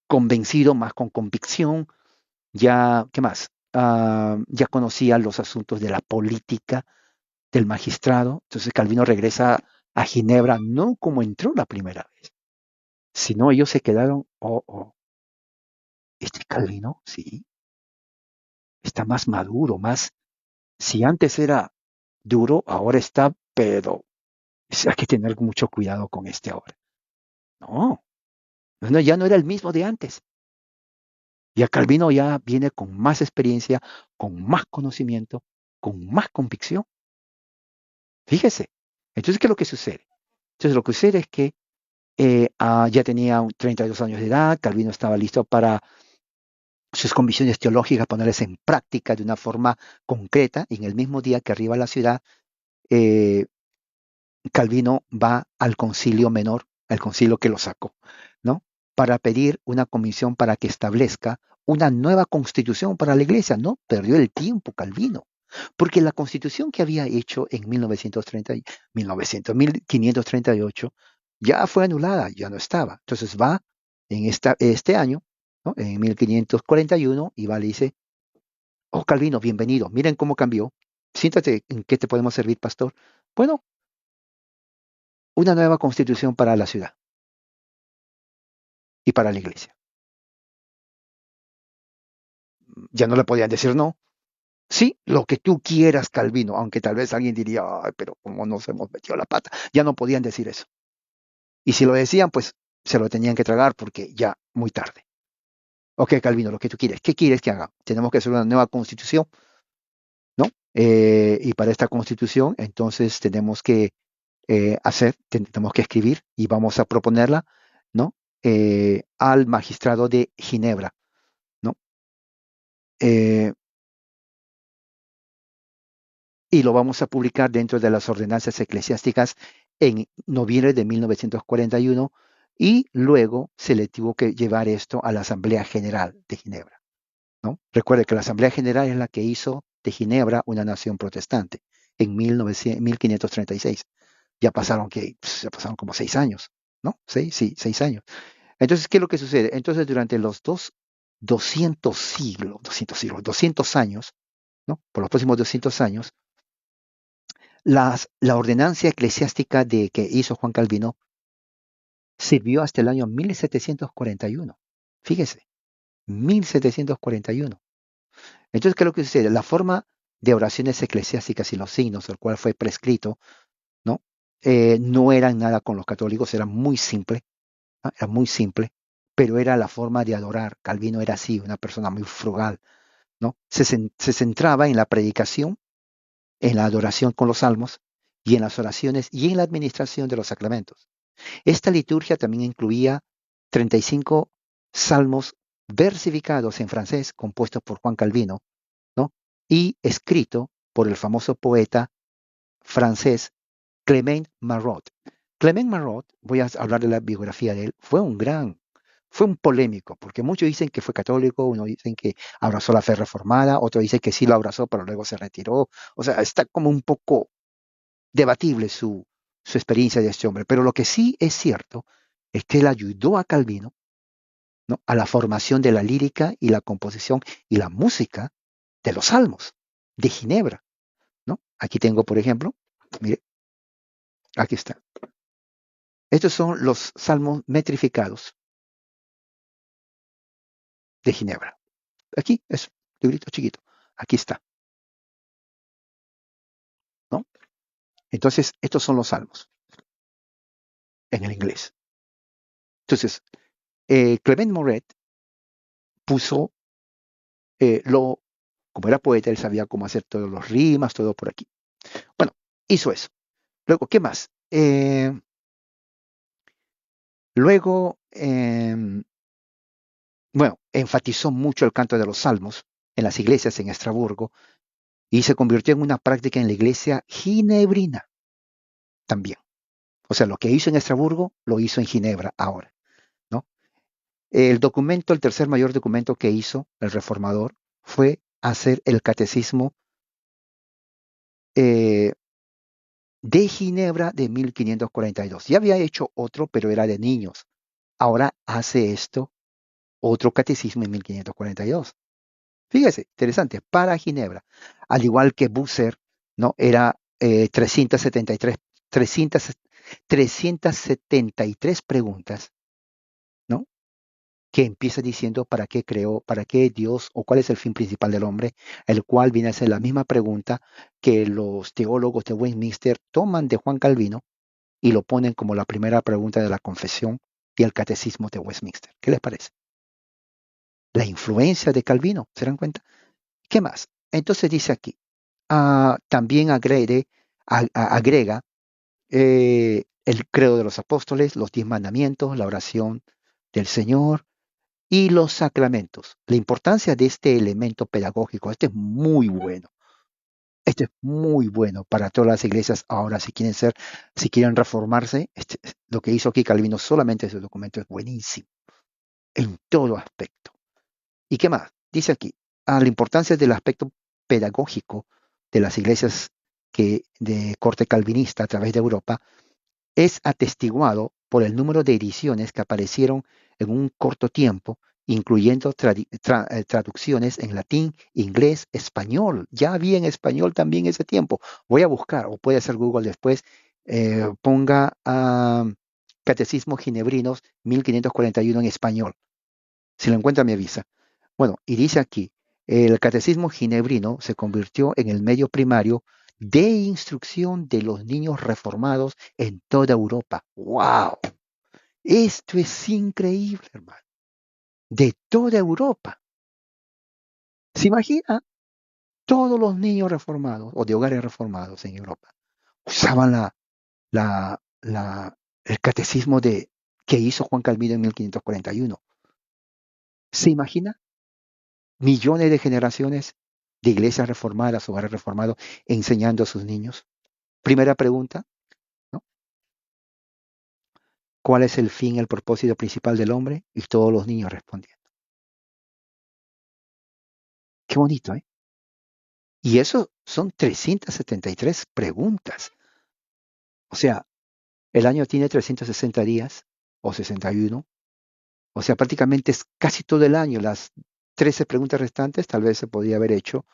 convencido, más con convicción, ya, ¿qué más? Ya conocía los asuntos de la política, del magistrado. Entonces Calvino regresa a Ginebra, no como entró la primera vez, sino ellos se quedaron, este Calvino, sí, está más maduro, si antes era duro, ahora está, pero hay que tener mucho cuidado con este ahora. No, no, ya no era el mismo de antes. Ya Calvino ya viene con más experiencia, con más conocimiento, con más convicción. Fíjese. Entonces, ¿qué es lo que sucede? Entonces, lo que sucede es que ya tenía 32 años de edad, Calvino estaba listo para sus convicciones teológicas, ponerlas en práctica de una forma concreta. Y en el mismo día que arriba a la ciudad, eh, Calvino va al concilio menor, al concilio que lo sacó, ¿no? Para pedir una comisión para que establezca una nueva constitución para la iglesia. No perdió el tiempo Calvino, porque la constitución que había hecho en 1538 ya fue anulada, ya no estaba. Entonces va en este año, ¿no? En 1541, y va y le dice, oh Calvino, bienvenido, miren cómo cambió. Siéntate, ¿en qué te podemos servir, pastor? Bueno, una nueva constitución para la ciudad y para la iglesia. Ya no le podían decir no. Sí, lo que tú quieras, Calvino, aunque tal vez alguien diría, ay, pero cómo nos hemos metido la pata. Ya no podían decir eso. Y si lo decían, pues se lo tenían que tragar porque ya muy tarde. Ok, Calvino, lo que tú quieres. ¿Qué quieres que haga? Tenemos que hacer una nueva constitución, ¿no? Y para esta constitución, entonces tenemos que tenemos que escribir y vamos a proponerla, ¿no? Al magistrado de Ginebra, ¿no? Eh, y lo vamos a publicar dentro de las ordenanzas eclesiásticas en noviembre de 1941 y luego se le tuvo que llevar esto a la Asamblea General de Ginebra, ¿no? Recuerde que la Asamblea General es la que hizo de Ginebra una nación protestante en 1536. Ya pasaron como 6 años, ¿no? Sí, 6 años. Entonces, ¿qué es lo que sucede? Entonces, durante los 200 años, ¿no? Por los próximos 200 años, la ordenanza eclesiástica que hizo Juan Calvino sirvió hasta el año 1741. Fíjese, 1741. Entonces, ¿qué es lo que sucede? La forma de oraciones eclesiásticas y los signos, el cual fue prescrito, ¿no? No eran nada con los católicos, era muy simple, ¿no? Era muy simple, pero era la forma de adorar. Calvino era así, una persona muy frugal, ¿no? Se centraba en la predicación en la adoración con los salmos y en las oraciones y en la administración de los sacramentos. Esta liturgia también incluía 35 salmos versificados en francés, compuestos por Juan Calvino, ¿no? Y escrito por el famoso poeta francés Clement Marot. Clement Marot, voy a hablar de la biografía de él, fue un polémico, porque muchos dicen que fue católico, unos dicen que abrazó la fe reformada, otros dicen que sí lo abrazó, pero luego se retiró. O sea, está como un poco debatible su experiencia de este hombre. Pero lo que sí es cierto es que él ayudó a Calvino, ¿no?, a la formación de la lírica y la composición y la música de los salmos de Ginebra, ¿no? Aquí tengo, por ejemplo, mire, aquí está. Estos son los salmos metrificados de Ginebra. Aquí es un librito chiquito. Aquí está, ¿no? Entonces, estos son los salmos en el inglés. Entonces, Clement Moret puso, como era poeta, él sabía cómo hacer todos los rimas, todo por aquí. Bueno, hizo eso. Luego, ¿qué más? Luego, bueno, enfatizó mucho el canto de los salmos en las iglesias en Estrasburgo y se convirtió en una práctica en la iglesia ginebrina también. O sea, lo que hizo en Estrasburgo, lo hizo en Ginebra ahora, ¿no? El tercer mayor documento que hizo el reformador fue hacer el catecismo eh, de Ginebra de 1542. Ya había hecho otro, pero era de niños. Ahora hace esto, otro catecismo en 1542. Fíjese, interesante, para Ginebra. Al igual que Busser, ¿no? Era 373, 300, 373 preguntas, ¿no?, que empieza diciendo para qué creó, para qué Dios o cuál es el fin principal del hombre, el cual viene a ser la misma pregunta que los teólogos de Westminster toman de Juan Calvino y lo ponen como la primera pregunta de la confesión y el catecismo de Westminster. ¿Qué les parece? La influencia de Calvino, ¿se dan cuenta? ¿Qué más? Entonces dice aquí, también agrega el credo de los apóstoles, los 10 mandamientos, la oración del Señor y los sacramentos. La importancia de este elemento pedagógico, este es muy bueno. Este es muy bueno para todas las iglesias ahora, si quieren reformarse. Lo que hizo aquí Calvino solamente ese documento es buenísimo en todo aspecto. ¿Y qué más? Dice aquí, la importancia del aspecto pedagógico de las iglesias de corte calvinista a través de Europa es atestiguado por el número de ediciones que aparecieron en un corto tiempo, incluyendo traducciones en latín, inglés, español. Ya había en español también ese tiempo. Voy a buscar, o puede hacer Google después, ponga Catecismo Ginebrinos 1541 en español. Si lo encuentra, me avisa. Bueno, y dice aquí, el catecismo ginebrino se convirtió en el medio primario de instrucción de los niños reformados en toda Europa. ¡Wow! Esto es increíble, hermano. De toda Europa. ¿Se imagina? Todos los niños reformados o de hogares reformados en Europa usaban el catecismo que hizo Juan Calvino en 1541. ¿Se imagina? Millones de generaciones de iglesias reformadas, hogares reformados, enseñando a sus niños. Primera pregunta, ¿no? ¿Cuál es el fin, el propósito principal del hombre? Y todos los niños respondiendo. Qué bonito, ¿eh? Y eso son 373 preguntas. O sea, el año tiene 360 días o 61. O sea, prácticamente es casi todo el año. Las 13 preguntas restantes tal vez se podría haber hecho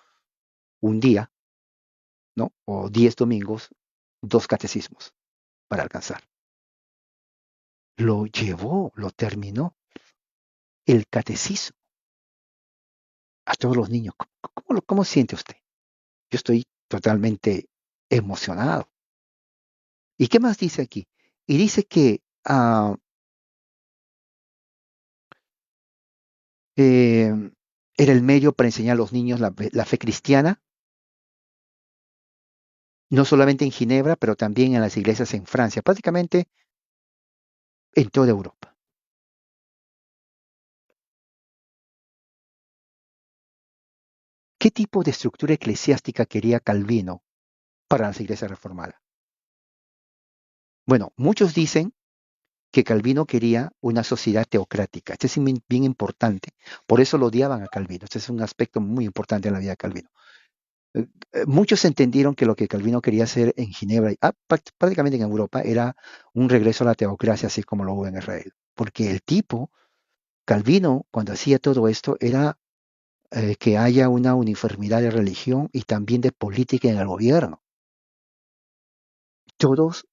un día, ¿no? O 10 domingos, 2 catecismos para alcanzar. Lo llevó, lo terminó el catecismo a todos los niños. ¿Cómo siente usted? Yo estoy totalmente emocionado. ¿Y qué más dice aquí? Y dice que eh, era el medio para enseñar a los niños la fe cristiana no solamente en Ginebra, pero también en las iglesias en Francia, prácticamente en toda Europa. ¿Qué tipo de estructura eclesiástica quería Calvino para las iglesias reformadas? Bueno, muchos dicen que Calvino quería una sociedad teocrática. Este es bien importante. Por eso lo odiaban a Calvino. Este es un aspecto muy importante en la vida de Calvino. Muchos entendieron que lo que Calvino quería hacer en Ginebra, y prácticamente en Europa, era un regreso a la teocracia, así como lo hubo en Israel. Porque el tipo, Calvino, cuando hacía todo esto, era que haya una uniformidad de religión y también de política en el gobierno. Todos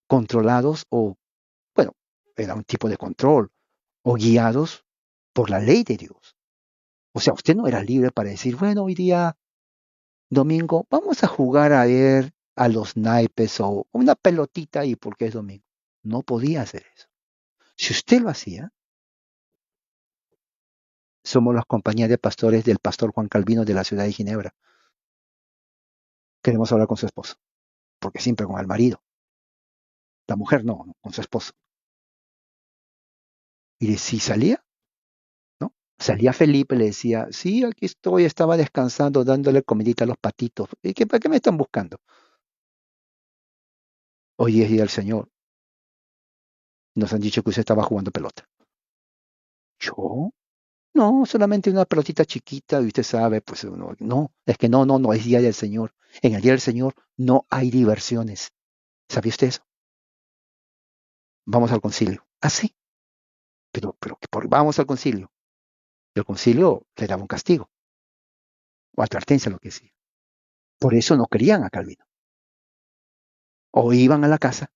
controlados o, bueno, era un tipo de control, o guiados por la ley de Dios. O sea, usted no era libre para decir, bueno, hoy día domingo, vamos a jugar a ver a los naipes o una pelotita y porque es domingo. No podía hacer eso. Si usted lo hacía, somos las compañías de pastores del pastor Juan Calvino de la ciudad de Ginebra. Queremos hablar con su esposo, porque siempre con el marido. La mujer no, con su esposo. Y si salía, ¿no? Salía Felipe, le decía, sí, aquí estoy, estaba descansando, dándole comidita a los patitos. ¿Y para qué me están buscando? Hoy es día del Señor. Nos han dicho que usted estaba jugando pelota. ¿Yo? No, solamente una pelotita chiquita y usted sabe, pues no, es que no, es día del Señor. En el día del Señor no hay diversiones. ¿Sabía usted eso? Vamos al concilio. Ah, sí, pero vamos al concilio. El concilio le daba un castigo o advertencia, lo que sea. Por eso no querían a Calvino. O iban a la casa,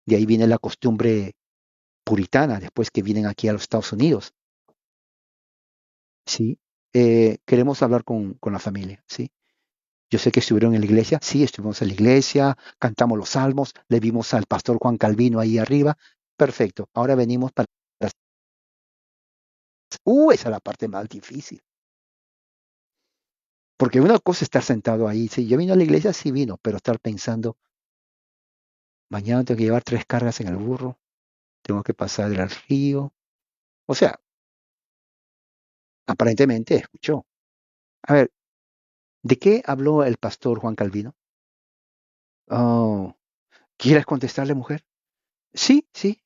de ahí viene la costumbre puritana, después que vienen aquí a los Estados Unidos. Sí, queremos hablar con la familia, ¿sí? Yo sé que estuvieron en la iglesia, sí, estuvimos en la iglesia, cantamos los salmos, le vimos al pastor Juan Calvino ahí arriba. Perfecto, ahora venimos para... esa es la parte más difícil. Porque una cosa es estar sentado ahí, sí, yo vino a la iglesia, sí vino, pero estar pensando, mañana tengo que llevar 3 cargas en el burro, tengo que pasar el río. O sea, aparentemente escuchó. A ver, ¿de qué habló el pastor Juan Calvino? Oh, ¿quieres contestarle, mujer? Sí, sí.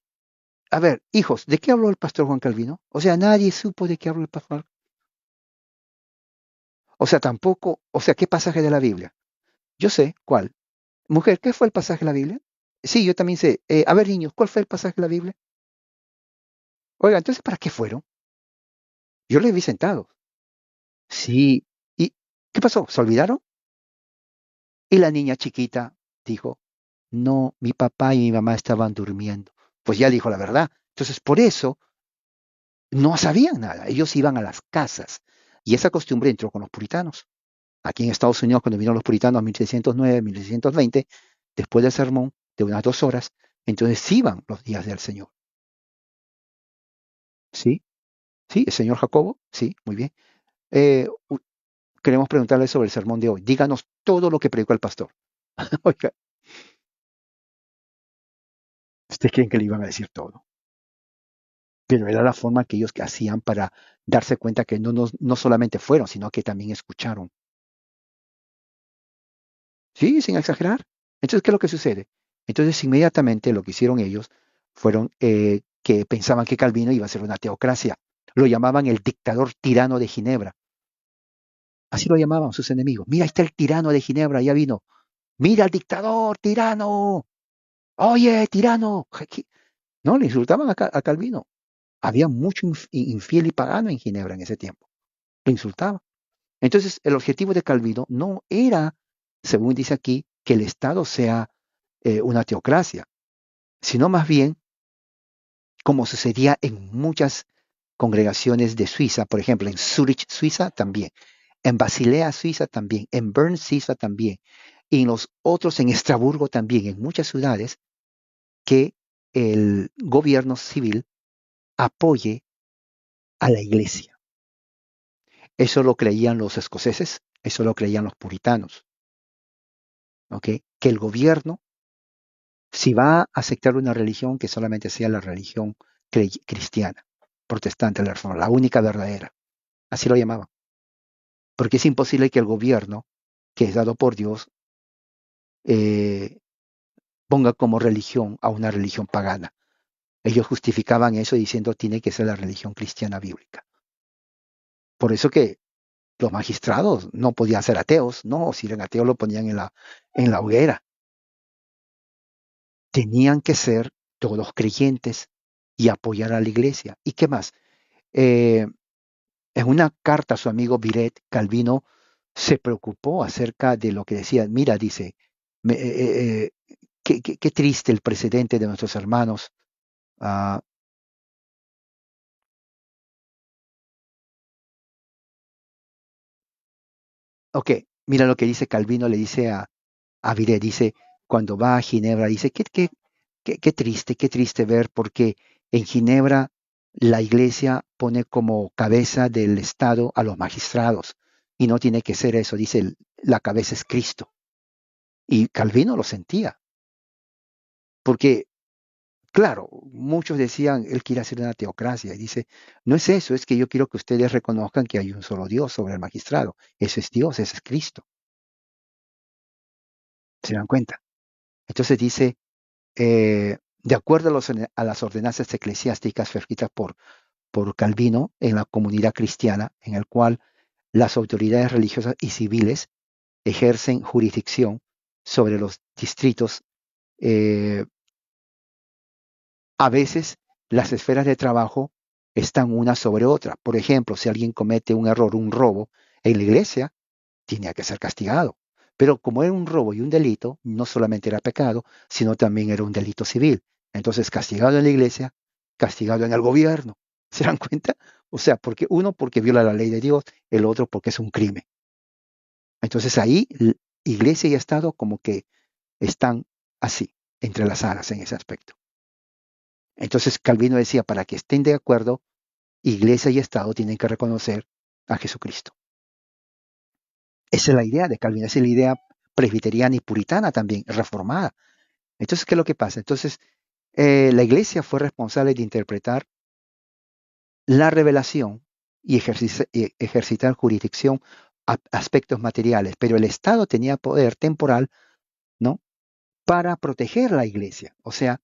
A ver, hijos, ¿de qué habló el pastor Juan Calvino? O sea, nadie supo de qué habló el pastor. O sea, tampoco, o sea, ¿qué pasaje de la Biblia? Yo sé, ¿cuál? Mujer, ¿qué fue el pasaje de la Biblia? Sí, yo también sé. A ver, niños, ¿cuál fue el pasaje de la Biblia? Oiga, entonces, ¿para qué fueron? Yo les vi sentados. Sí. ¿Y qué pasó? ¿Se olvidaron? Y la niña chiquita dijo, no, mi papá y mi mamá estaban durmiendo. Pues ya dijo la verdad. Entonces, por eso no sabían nada. Ellos iban a las casas. Y esa costumbre entró con los puritanos. Aquí en Estados Unidos, cuando vinieron los puritanos en 1609, 1620, después del sermón de unas 2 horas, entonces iban los días del Señor. ¿Sí? ¿Sí? ¿El señor Jacobo? Sí, muy bien. Eh, u- Queremos preguntarle sobre el sermón de hoy. Díganos todo lo que predicó el pastor. Oiga, ¿ustedes creen que le iban a decir todo? Pero era la forma que ellos que hacían para darse cuenta que no solamente fueron, sino que también escucharon. Sí, sin exagerar. Entonces, ¿qué es lo que sucede? Entonces, inmediatamente lo que hicieron ellos fueron que pensaban que Calvino iba a ser una teocracia. Lo llamaban el dictador tirano de Ginebra. Así lo llamaban sus enemigos. Mira, ahí está el tirano de Ginebra, ya vino. Mira al dictador, tirano. Oye, tirano. No, le insultaban a Calvino. Había mucho infiel y pagano en Ginebra en ese tiempo. Lo insultaban. Entonces, el objetivo de Calvino no era, según dice aquí, que el Estado sea una teocracia, sino más bien, como sucedía en muchas congregaciones de Suiza, por ejemplo, en Zurich, Suiza también, en Basilea, Suiza también, en Bern, Suiza también, y en los otros, en Estrasburgo también, en muchas ciudades, que el gobierno civil apoye a la iglesia. Eso lo creían los escoceses, eso lo creían los puritanos. ¿ok? Que el gobierno, si va a aceptar una religión, que solamente sea la religión cristiana, protestante, la reforma, la única verdadera. Así lo llamaban. Porque es imposible que el gobierno, que es dado por Dios, eh, ponga como religión a una religión pagana. Ellos justificaban eso diciendo tiene que ser la religión cristiana bíblica. Por eso que los magistrados no podían ser ateos, no, si eran ateos lo ponían en la hoguera. Tenían que ser todos creyentes y apoyar a la iglesia. ¿Y qué más? Eh, en una carta a su amigo Viret, Calvino se preocupó acerca de lo que decía. Mira, dice, qué triste el precedente de nuestros hermanos. Ah, ok, mira lo que dice Calvino, le dice a Viret, dice, cuando va a Ginebra, dice, qué triste ver, porque en Ginebra la iglesia pone como cabeza del Estado a los magistrados, y no tiene que ser eso, dice, la cabeza es Cristo. Y Calvino lo sentía, porque, claro, muchos decían, él quiere hacer una teocracia, y dice, no es eso, es que yo quiero que ustedes reconozcan que hay un solo Dios sobre el magistrado, ese es Dios, ese es Cristo, ¿se dan cuenta? Entonces dice, de acuerdo a las ordenanzas eclesiásticas escritas por Calvino en la comunidad cristiana, en el cual las autoridades religiosas y civiles ejercen jurisdicción sobre los distritos. eh, a veces las esferas de trabajo están una sobre otra. Por ejemplo, si alguien comete un error, un robo en la iglesia, tenía que ser castigado. Pero como era un robo y un delito, no solamente era pecado, sino también era un delito civil. Entonces, castigado en la iglesia, castigado en el gobierno. ¿Se dan cuenta? O sea, porque uno porque viola la ley de Dios, el otro porque es un crimen. Entonces ahí iglesia y Estado como que están así, entrelazadas en ese aspecto. Entonces Calvino decía, para que estén de acuerdo, iglesia y Estado tienen que reconocer a Jesucristo. Esa es la idea de Calvino, esa es la idea presbiteriana y puritana también, reformada. Entonces, ¿qué es lo que pasa? Entonces, la iglesia fue responsable de interpretar la revelación y ejercitar jurisdicción a aspectos materiales, pero el Estado tenía poder temporal, ¿no? Para proteger la iglesia. O sea,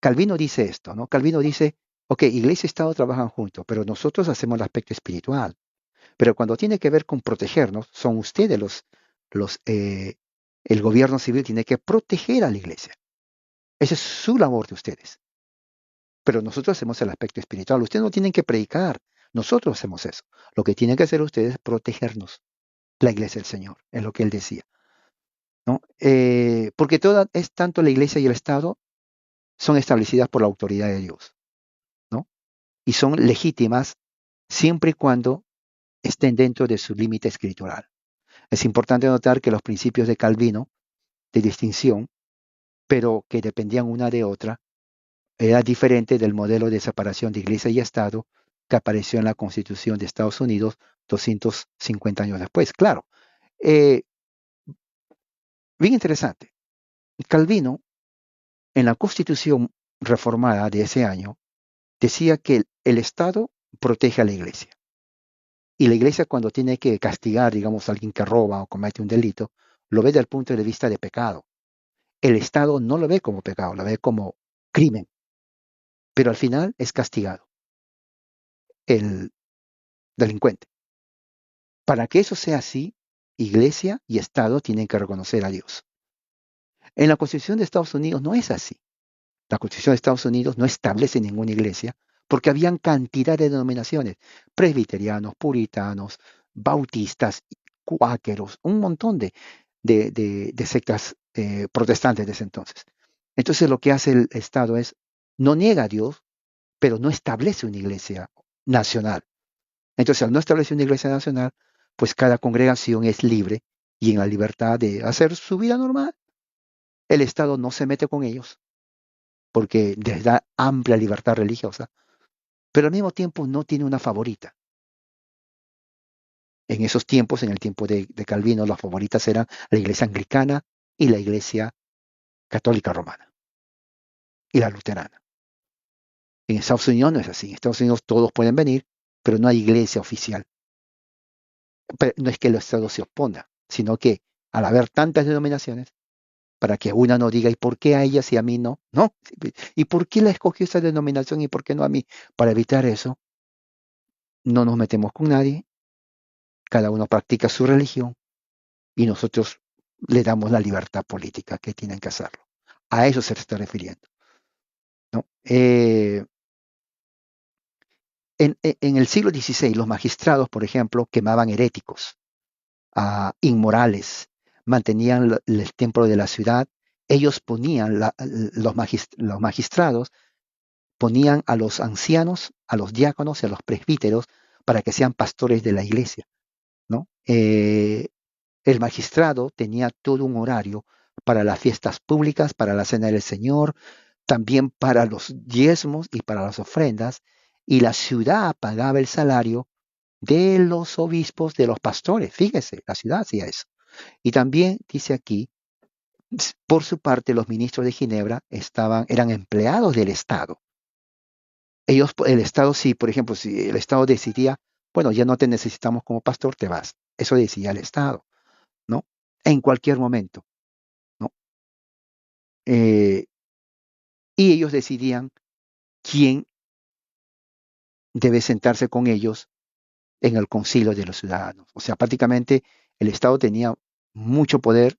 Calvino dice esto, ¿no? Calvino dice, ok, iglesia y Estado trabajan juntos, pero nosotros hacemos el aspecto espiritual. Pero cuando tiene que ver con protegernos, son ustedes el gobierno civil tiene que proteger a la iglesia. Esa es su labor de ustedes. Pero nosotros hacemos el aspecto espiritual. Ustedes no tienen que predicar. Nosotros hacemos eso. Lo que tienen que hacer ustedes es protegernos. La iglesia del Señor, es lo que él decía, ¿no? Porque toda, es tanto la iglesia y el Estado son establecidas por la autoridad de Dios, ¿no? Y son legítimas siempre y cuando estén dentro de su límite escritural. Es importante notar que los principios de Calvino, de distinción, pero que dependían una de otra, era diferente del modelo de separación de iglesia y Estado que apareció en la Constitución de Estados Unidos 250 años después. Claro, eh, bien interesante. Calvino, en la Constitución reformada de ese año, decía que el Estado protege a la iglesia. Y la iglesia cuando tiene que castigar, digamos, a alguien que roba o comete un delito, lo ve desde el punto de vista de pecado. El Estado no lo ve como pecado, lo ve como crimen, pero al final es castigado el delincuente. Para que eso sea así, iglesia y Estado tienen que reconocer a Dios. En la Constitución de Estados Unidos no es así. La Constitución de Estados Unidos no establece ninguna iglesia porque habían cantidad de denominaciones, presbiterianos, puritanos, bautistas, cuáqueros, un montón de sectas protestantes de ese entonces. Entonces lo que hace el Estado es, no niega a Dios, pero no establece una iglesia nacional. Entonces al no establecer una iglesia nacional, pues cada congregación es libre y en la libertad de hacer su vida normal. El Estado no se mete con ellos porque les da amplia libertad religiosa, pero al mismo tiempo no tiene una favorita. En esos tiempos, en el tiempo de Calvino, las favoritas eran la iglesia anglicana y la Iglesia Católica Romana y la Luterana. En Estados Unidos no es así. En Estados Unidos todos pueden venir, pero no hay iglesia oficial. Pero no es que el Estado se oponga, sino que al haber tantas denominaciones, para que una no diga, ¿y por qué a ellas y a mí no? No. ¿Y por qué la escogió esa denominación y por qué no a mí? Para evitar eso, no nos metemos con nadie, cada uno practica su religión y nosotros le damos la libertad política que tienen que hacerlo. A eso se está refiriendo, ¿no? En el siglo XVI, los magistrados, por ejemplo, quemaban heréticos, inmorales, mantenían el templo de la ciudad. Ellos ponían, los magistrados ponían a los ancianos, a los diáconos y a los presbíteros para que sean pastores de la iglesia, ¿no? El magistrado tenía todo un horario para las fiestas públicas, para la cena del Señor, también para los diezmos y para las ofrendas, y la ciudad pagaba el salario de los obispos, de los pastores. Fíjese, la ciudad hacía eso. Y también dice aquí, por su parte, los ministros de Ginebra eran empleados del Estado. El Estado sí, por ejemplo, si el Estado decidía, bueno, ya no te necesitamos como pastor, te vas. Eso decía el Estado, ¿no? En cualquier momento, ¿no? Eh, y ellos decidían quién debe sentarse con ellos en el concilio de los ciudadanos. O sea, prácticamente el Estado tenía mucho poder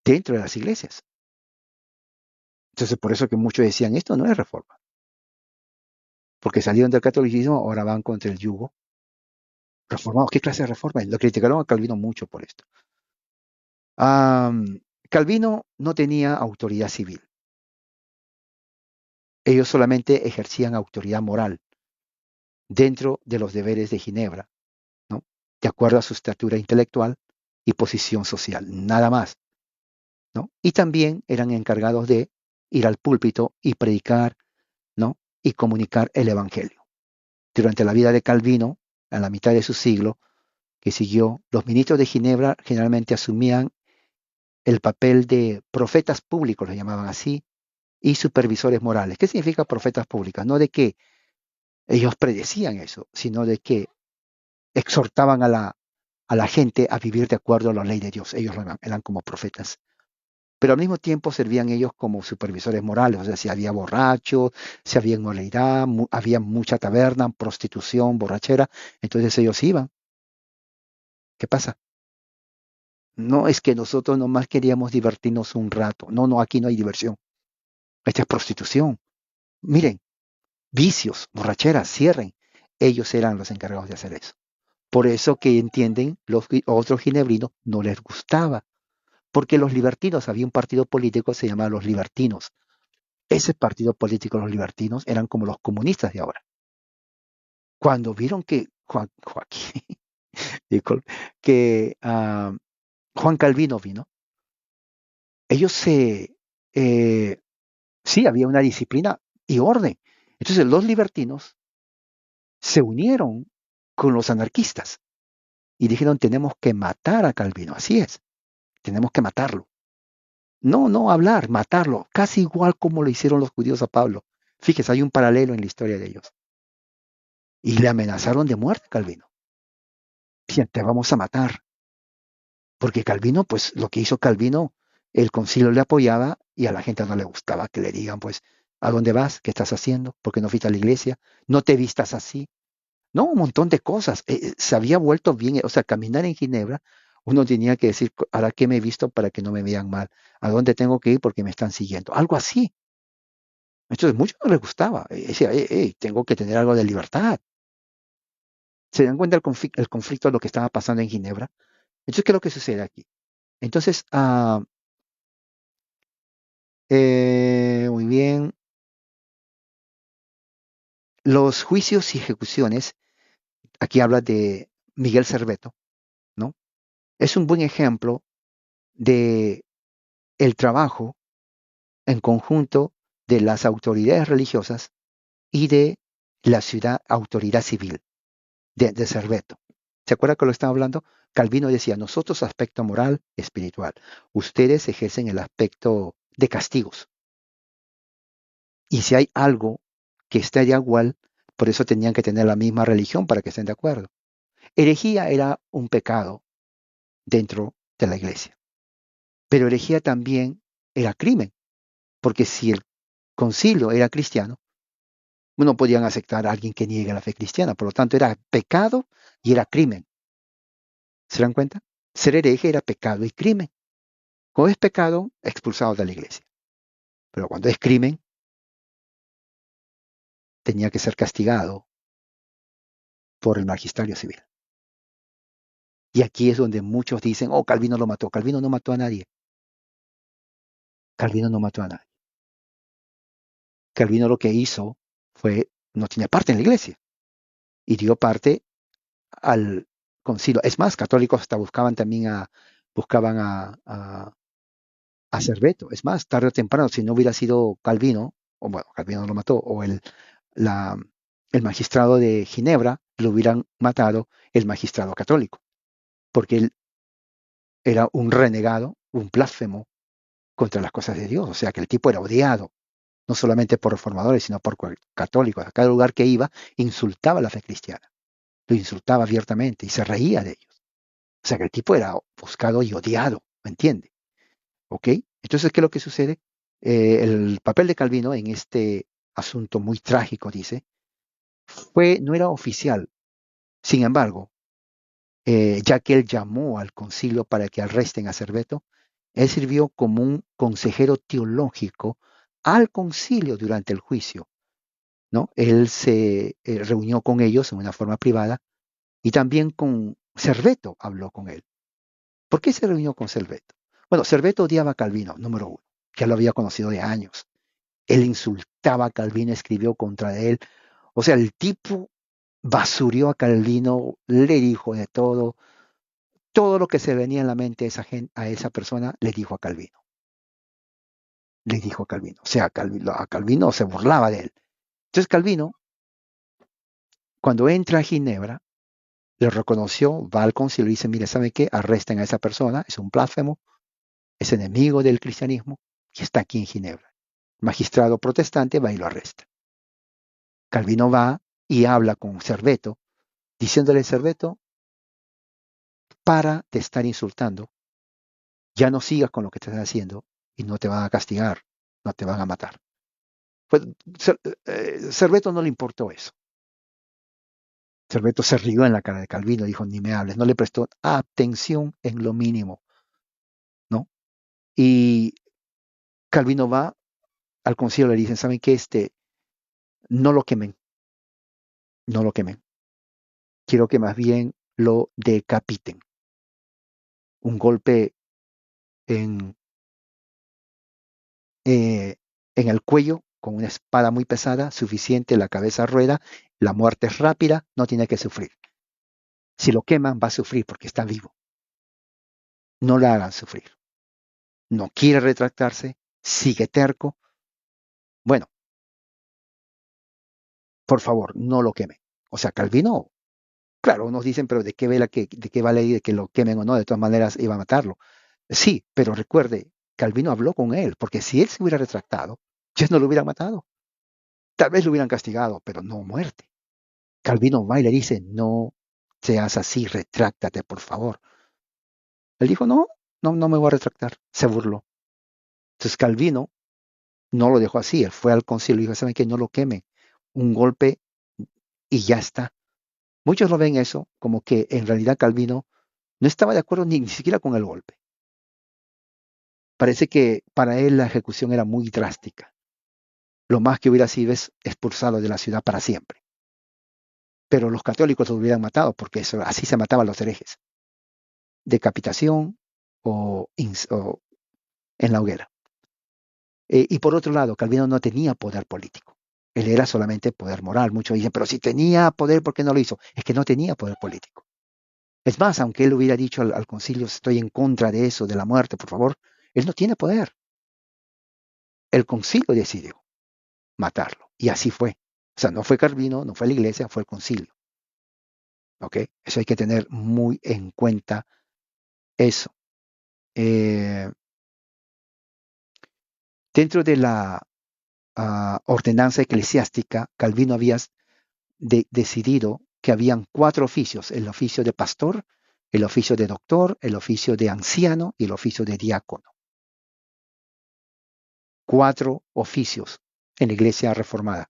dentro de las iglesias. Entonces, por eso que muchos decían, esto no es reforma, porque salieron del catolicismo, ahora van contra el yugo. Reformados, ¿qué clase de reforma? Lo criticaron a Calvino mucho por esto. Calvino no tenía autoridad civil. Ellos solamente ejercían autoridad moral dentro de los deberes de Ginebra, ¿no? De acuerdo a su estatura intelectual y posición social, nada más, ¿no? Y también eran encargados de ir al púlpito y predicar, ¿no? Y comunicar el evangelio. Durante la vida de Calvino, a la mitad de su siglo que siguió, los ministros de Ginebra generalmente asumían el papel de profetas públicos, lo llamaban así, y supervisores morales. ¿Qué significa profetas públicos? No de que ellos predecían eso, sino de que exhortaban a la gente a vivir de acuerdo a la ley de Dios. Ellos eran como profetas. Pero al mismo tiempo servían ellos como supervisores morales, o sea, si había borrachos, si había inmoralidad, había mucha taberna, prostitución, borrachera, entonces ellos iban. ¿Qué pasa? No es que nosotros nomás queríamos divertirnos un rato. No, no, aquí no hay diversión. Esta es prostitución. Miren, vicios, borracheras, cierren. Ellos eran los encargados de hacer eso. Por eso que entienden los otros ginebrinos no les gustaba, porque los libertinos, había un partido político que se llamaba los libertinos. Ese partido político, los libertinos, eran como los comunistas de ahora. Cuando vieron que Joaquín, que Juan Calvino vino, ellos sí, había una disciplina y orden. Entonces los libertinos se unieron con los anarquistas y dijeron, tenemos que matar a Calvino. Así es, tenemos que matarlo. No, no hablar, matarlo, casi igual como lo hicieron los judíos a Pablo. Fíjese, hay un paralelo en la historia de ellos. Y le amenazaron de muerte a Calvino. Dicen, te vamos a matar. Porque Calvino, pues lo que hizo Calvino, el concilio le apoyaba y a la gente no le gustaba que le digan, pues, ¿a dónde vas? ¿Qué estás haciendo? ¿Por qué no fuiste a la iglesia? No te vistas así. No, un montón de cosas. Se había vuelto bien, o sea, caminar en Ginebra, uno tenía que decir, ¿ahora qué me he visto para que no me vean mal? ¿A dónde tengo que ir porque me están siguiendo? Algo así. Entonces, mucho no les gustaba. Decía, tengo que tener algo de libertad. ¿Se dan cuenta el conflicto de lo que estaba pasando en Ginebra? Entonces, ¿qué es lo que sucede aquí? Entonces, muy bien, los juicios y ejecuciones, aquí habla de Miguel Cerveto, ¿no? Es un buen ejemplo de el trabajo en conjunto de las autoridades religiosas y de la ciudad autoridad civil de Cerveto. ¿Se acuerda que lo estaba hablando? Calvino decía, nosotros aspecto moral, espiritual. Ustedes ejercen el aspecto de castigos. Y si hay algo que esté de igual, por eso tenían que tener la misma religión para que estén de acuerdo. Herejía era un pecado dentro de la iglesia, pero herejía también era crimen, porque si el concilio era cristiano, no podían aceptar a alguien que niegue la fe cristiana, por lo tanto era pecado y era crimen. ¿Se dan cuenta? Ser hereje era pecado y crimen. Cuando es pecado, expulsado de la iglesia, pero cuando es crimen, tenía que ser castigado por el magisterio civil. Y aquí es donde muchos dicen, oh, Calvino lo mató. Calvino no mató a nadie. Calvino no mató a nadie. Calvino lo que hizo fue, no tenía parte en la iglesia y dio parte al concilio. Es más, católicos hasta buscaban a Serveto. Es más, tarde o temprano, si no hubiera sido Calvino, o bueno, Calvino lo mató, o la, el magistrado de Ginebra, lo hubieran matado el magistrado católico, porque él era un renegado, un blasfemo contra las cosas de Dios. O sea que el tipo era odiado, no solamente por reformadores, sino por católicos. A cada lugar que iba, insultaba la fe cristiana. Lo insultaba abiertamente y se reía de ellos. O sea que el tipo era buscado y odiado, ¿me entiende? ¿Ok? Entonces, ¿qué es lo que sucede? El papel de Calvino en este asunto muy trágico, dice, no era oficial. Sin embargo, ya que él llamó al concilio para que arresten a Serveto, él sirvió como un consejero teológico al concilio durante el juicio, ¿no? Él se reunió con ellos en una forma privada y también con Serveto habló con él. ¿Por qué se reunió con Serveto? Bueno, Serveto odiaba a Calvino, número uno, que lo había conocido de años. Él insultaba a Calvino, escribió contra él. O sea, el tipo basurió a Calvino, le dijo de todo lo que se venía en la mente a esa persona, le dijo a Calvino. Le dijo a Calvino. O sea, a Calvino se burlaba de él. Entonces Calvino, cuando entra a Ginebra, le reconoció, va al concilio y dice, mire, ¿sabe qué? Arresten a esa persona, es un blasfemo, es enemigo del cristianismo y está aquí en Ginebra. El magistrado protestante va y lo arresta. Calvino va y habla con Serveto, diciéndole, Serveto, para de estar insultando, ya no sigas con lo que estás haciendo y no te van a castigar, no te van a matar. Pues, Serveto no le importó eso. Serveto se rió en la cara de Calvino, dijo, ni me hables, no le prestó atención en lo mínimo, ¿no? Y Calvino va al concilio, le dicen, ¿saben qué? No lo quemen, no lo quemen. Quiero que más bien lo decapiten. Un golpe en, eh, en el cuello con una espada muy pesada, suficiente, la cabeza rueda, la muerte es rápida, no tiene que sufrir. Si lo queman, va a sufrir porque está vivo. No la hagan sufrir. No quiere retractarse, sigue terco. Bueno, por favor, no lo quemen. O sea, Calvino, claro, nos dicen, pero ¿de qué vale de que lo quemen o no? De todas maneras, iba a matarlo. Sí, pero recuerde, Calvino habló con él, porque si él se hubiera retractado, ya no lo hubieran matado. Tal vez lo hubieran castigado, pero no muerte. Calvino va y le dice, no seas así, retráctate, por favor. Él dijo, no me voy a retractar. Se burló. Entonces Calvino no lo dejó así, él fue al concilio y dijo, ¿saben qué? No lo quemen. Un golpe y ya está. Muchos lo ven eso como que en realidad Calvino no estaba de acuerdo ni siquiera con el golpe. Parece que para él la ejecución era muy drástica. Lo más que hubiera sido es expulsarlo de la ciudad para siempre. Pero los católicos lo hubieran matado porque así se mataban los herejes. Decapitación o en la hoguera. Y por otro lado, Calvino no tenía poder político. Él era solamente poder moral. Muchos dicen, pero si tenía poder, ¿por qué no lo hizo? Es que no tenía poder político. Es más, aunque él hubiera dicho al concilio, estoy en contra de eso, de la muerte, por favor, él no tiene poder. El concilio decidió matarlo. Y así fue. O sea, no fue Calvino, no fue la iglesia, fue el concilio. ¿ok? Eso hay que tener muy en cuenta eso. Eh, Dentro de la ordenanza eclesiástica, Calvino había decidido que habían 4 oficios: el oficio de pastor, el oficio de doctor, el oficio de anciano y el oficio de diácono. 4 oficios en la iglesia reformada: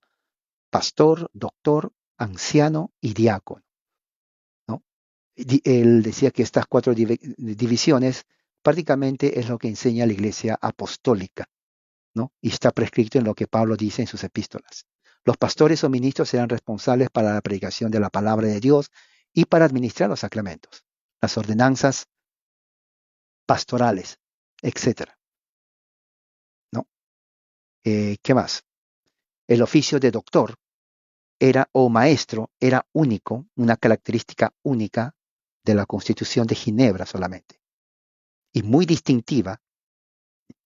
pastor, doctor, anciano y diácono, ¿no? Él decía que estas 4 divisiones prácticamente es lo que enseña la iglesia apostólica, ¿no? Y está prescrito en lo que Pablo dice en sus epístolas. Los pastores o ministros serán responsables para la predicación de la palabra de Dios y para administrar los sacramentos, las ordenanzas pastorales, etcétera, ¿no? ¿Qué más? El oficio de doctor era o maestro era único, una característica única de la Constitución de Ginebra solamente, y muy distintiva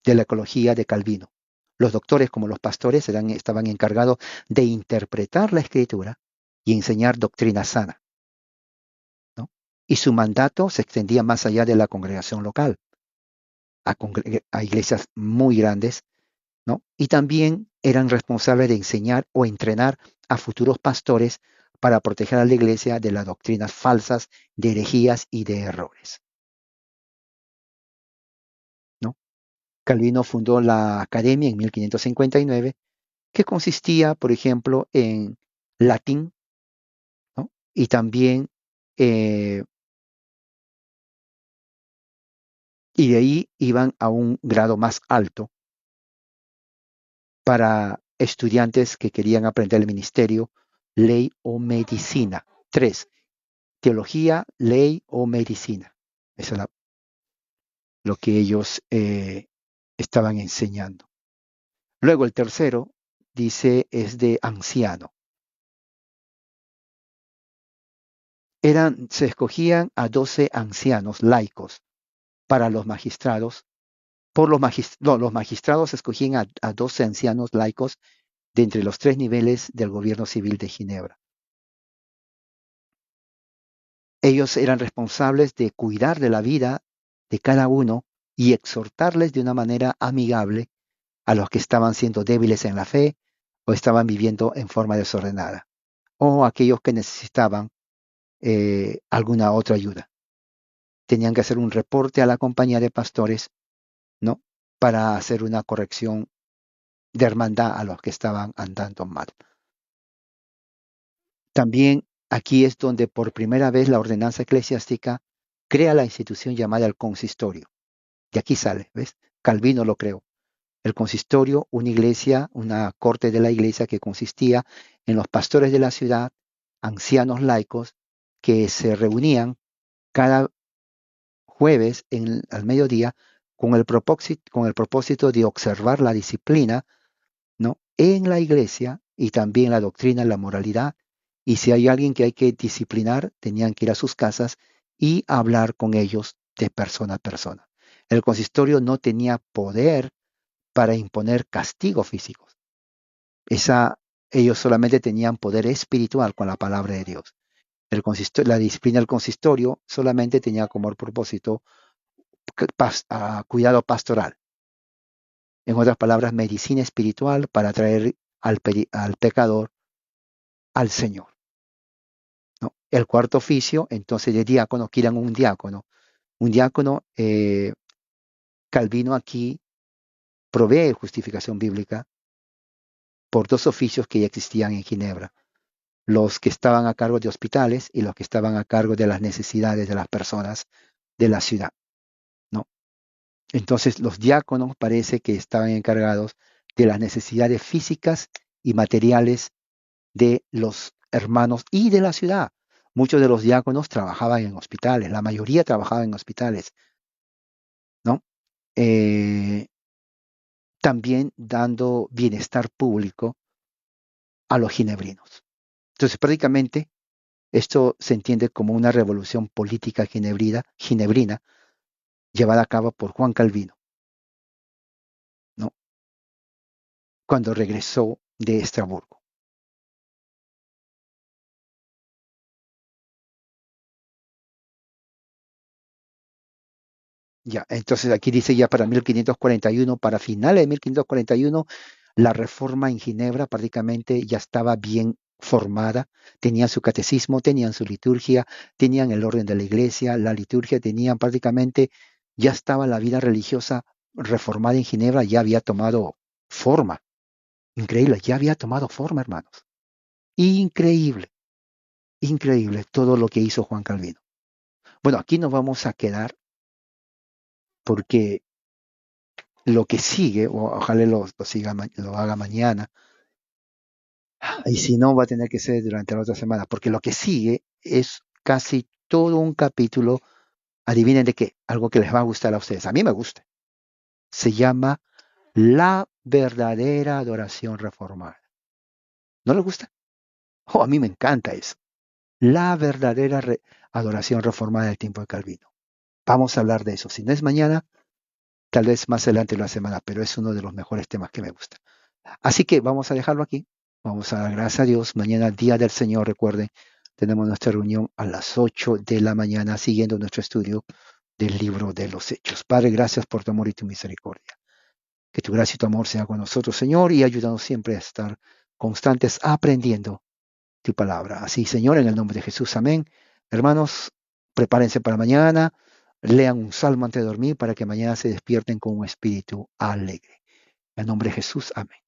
de la ecología de Calvino. Los doctores, como los pastores, estaban encargados de interpretar la escritura y enseñar doctrina sana, ¿no? Y su mandato se extendía más allá de la congregación local, a iglesias muy grandes, ¿no? Y también eran responsables de enseñar o entrenar a futuros pastores para proteger a la iglesia de las doctrinas falsas, de herejías y de errores, ¿no? Calvino fundó la Academia en 1559, que consistía, por ejemplo, en latín, ¿no? Y también, eh, y de ahí iban a un grado más alto para estudiantes que querían aprender el ministerio, ley o medicina. 3, teología, ley o medicina. Eso es lo que ellos estaban enseñando. Luego el tercero, dice, es de anciano. Se escogían a 12 ancianos laicos para los magistrados. Los magistrados escogían a 12 ancianos laicos de entre los 3 niveles del gobierno civil de Ginebra. Ellos eran responsables de cuidar de la vida de cada uno y exhortarles de una manera amigable a los que estaban siendo débiles en la fe o estaban viviendo en forma desordenada, o aquellos que necesitaban alguna otra ayuda. Tenían que hacer un reporte a la compañía de pastores, ¿no? Para hacer una corrección de hermandad a los que estaban andando mal. También aquí es donde por primera vez la ordenanza eclesiástica crea la institución llamada el consistorio. De aquí sale, ¿ves? Calvino lo creó. El consistorio, una iglesia, una corte de la iglesia que consistía en los pastores de la ciudad, ancianos laicos, que se reunían cada jueves al mediodía con el propósito de observar la disciplina, ¿no? En la iglesia y también la doctrina, la moralidad. Y si hay alguien que hay que disciplinar, tenían que ir a sus casas y hablar con ellos de persona a persona. El consistorio no tenía poder para imponer castigos físicos. Ellos solamente tenían poder espiritual con la palabra de Dios. La disciplina del consistorio solamente tenía como propósito cuidado pastoral. En otras palabras, medicina espiritual para traer al pecador al Señor, ¿no? El cuarto oficio, entonces, de diácono, quieran un diácono. Un diácono, Calvino aquí provee justificación bíblica por 2 oficios que ya existían en Ginebra: los que estaban a cargo de hospitales y los que estaban a cargo de las necesidades de las personas de la ciudad, ¿no? Entonces, los diáconos parece que estaban encargados de las necesidades físicas y materiales de los hermanos y de la ciudad. Muchos de los diáconos trabajaban en hospitales, la mayoría trabajaba en hospitales, ¿no? Eh, También dando bienestar público a los ginebrinos. Entonces, prácticamente, esto se entiende como una revolución política ginebrina llevada a cabo por Juan Calvino, ¿no? Cuando regresó de Estrasburgo. Ya, entonces aquí dice ya para 1541, para finales de 1541, la reforma en Ginebra prácticamente ya estaba bien formada, tenían su catecismo, tenían su liturgia, tenían el orden de la iglesia, la liturgia, tenían prácticamente, ya estaba la vida religiosa reformada en Ginebra, ya había tomado forma. Increíble, ya había tomado forma, hermanos. Increíble, increíble todo lo que hizo Juan Calvino. Bueno, aquí nos vamos a quedar porque lo que sigue, ojalá lo haga mañana, y si no, va a tener que ser durante la otra semana, porque lo que sigue es casi todo un capítulo, adivinen de qué, algo que les va a gustar a ustedes, a mí me gusta, se llama La verdadera adoración reformada. ¿No les gusta? Oh, a mí me encanta eso. La verdadera adoración reformada del tiempo de Calvino. Vamos a hablar de eso. Si no es mañana, tal vez más adelante de la semana, pero es uno de los mejores temas que me gusta. Así que vamos a dejarlo aquí. Vamos a dar gracias a Dios. Mañana, Día del Señor, recuerden, tenemos nuestra reunión a las 8 de la mañana, siguiendo nuestro estudio del libro de los Hechos. Padre, gracias por tu amor y tu misericordia. Que tu gracia y tu amor sea con nosotros, Señor, y ayúdanos siempre a estar constantes aprendiendo tu palabra. Así, Señor, en el nombre de Jesús, amén. Hermanos, prepárense para mañana. Lean un salmo antes de dormir para que mañana se despierten con un espíritu alegre. En el nombre de Jesús, amén.